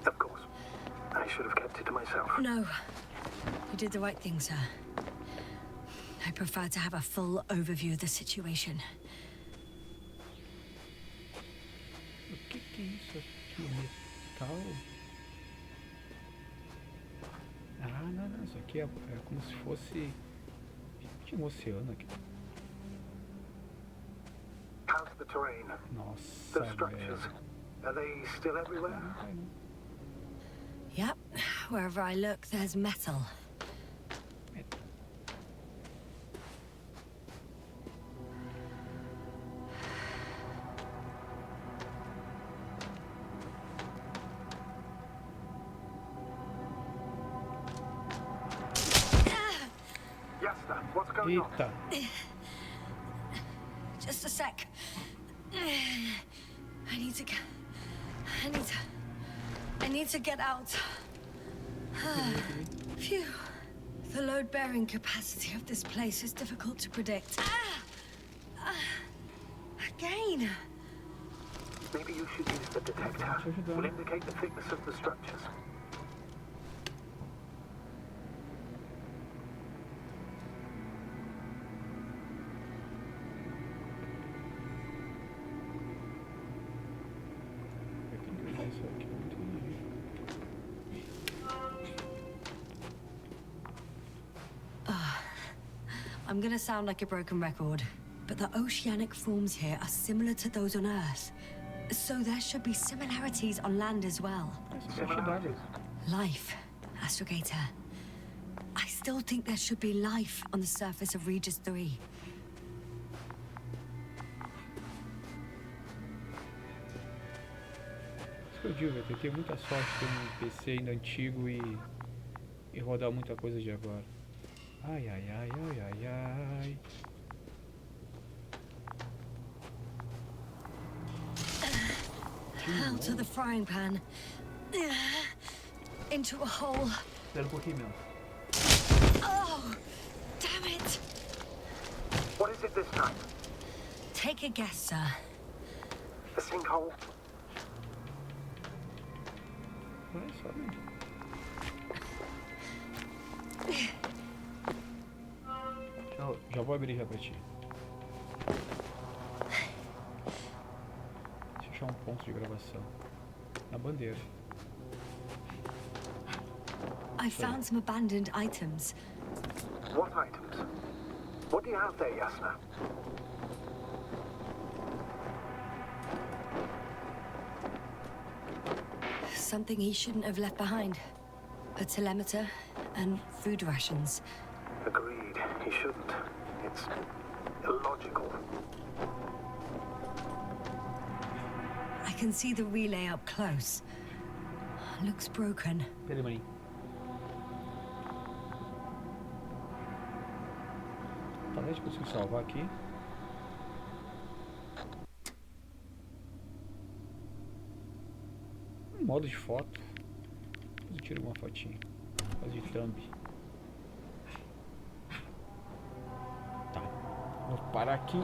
Of course. I should have kept it to myself. No. You did the right thing, sir. I prefer to have a full overview of the situation. O que é isso aqui? Metal? Ah, não, isso aqui é como se fosse... Tinha um oceano aqui. How's the terrain? Nossa, The structures. velho. Are they still everywhere? Não cai não. Yep. Wherever I look, there's metal. Yasna, what's going on? Eita! Just a sec. I need to get out. Phew. The load-bearing capacity of this place is difficult to predict. Again. Maybe you should use the detector. Will indicate the thickness of the structures. I'm gonna sound like a broken record, but the oceanic forms here are similar to those on Earth. So there should be similarities on land as well. Life, Astrogator. I still think there should be life on the surface of Regis III. digo, eu tenho muita sorte de ter um PC ainda antigo e rodar muita coisa de agora. Ai, ai, ai, ai, ai, ai. Out of the frying pan. Into a hole. Espera um pouquinho mesmo. Oh, damn it. What is it this time? Take a guess, sir. A sinkhole? Olha só, né? Já vou abrir já pra ti. Deixa eu achar um ponto de gravação. Na bandeira. I found some abandoned items. What items? What do you have there, Yasna? Something he shouldn't have left behind. A telemeter and food rations. Agreed, he shouldn't. It's illogical. I can see the relay up close. Looks broken. Pera aí, maninho. Talvez consiga salvar aqui. Modo de foto. Depois eu tiro uma fotinha. Fazer de thumb. Tá. Vou parar aqui.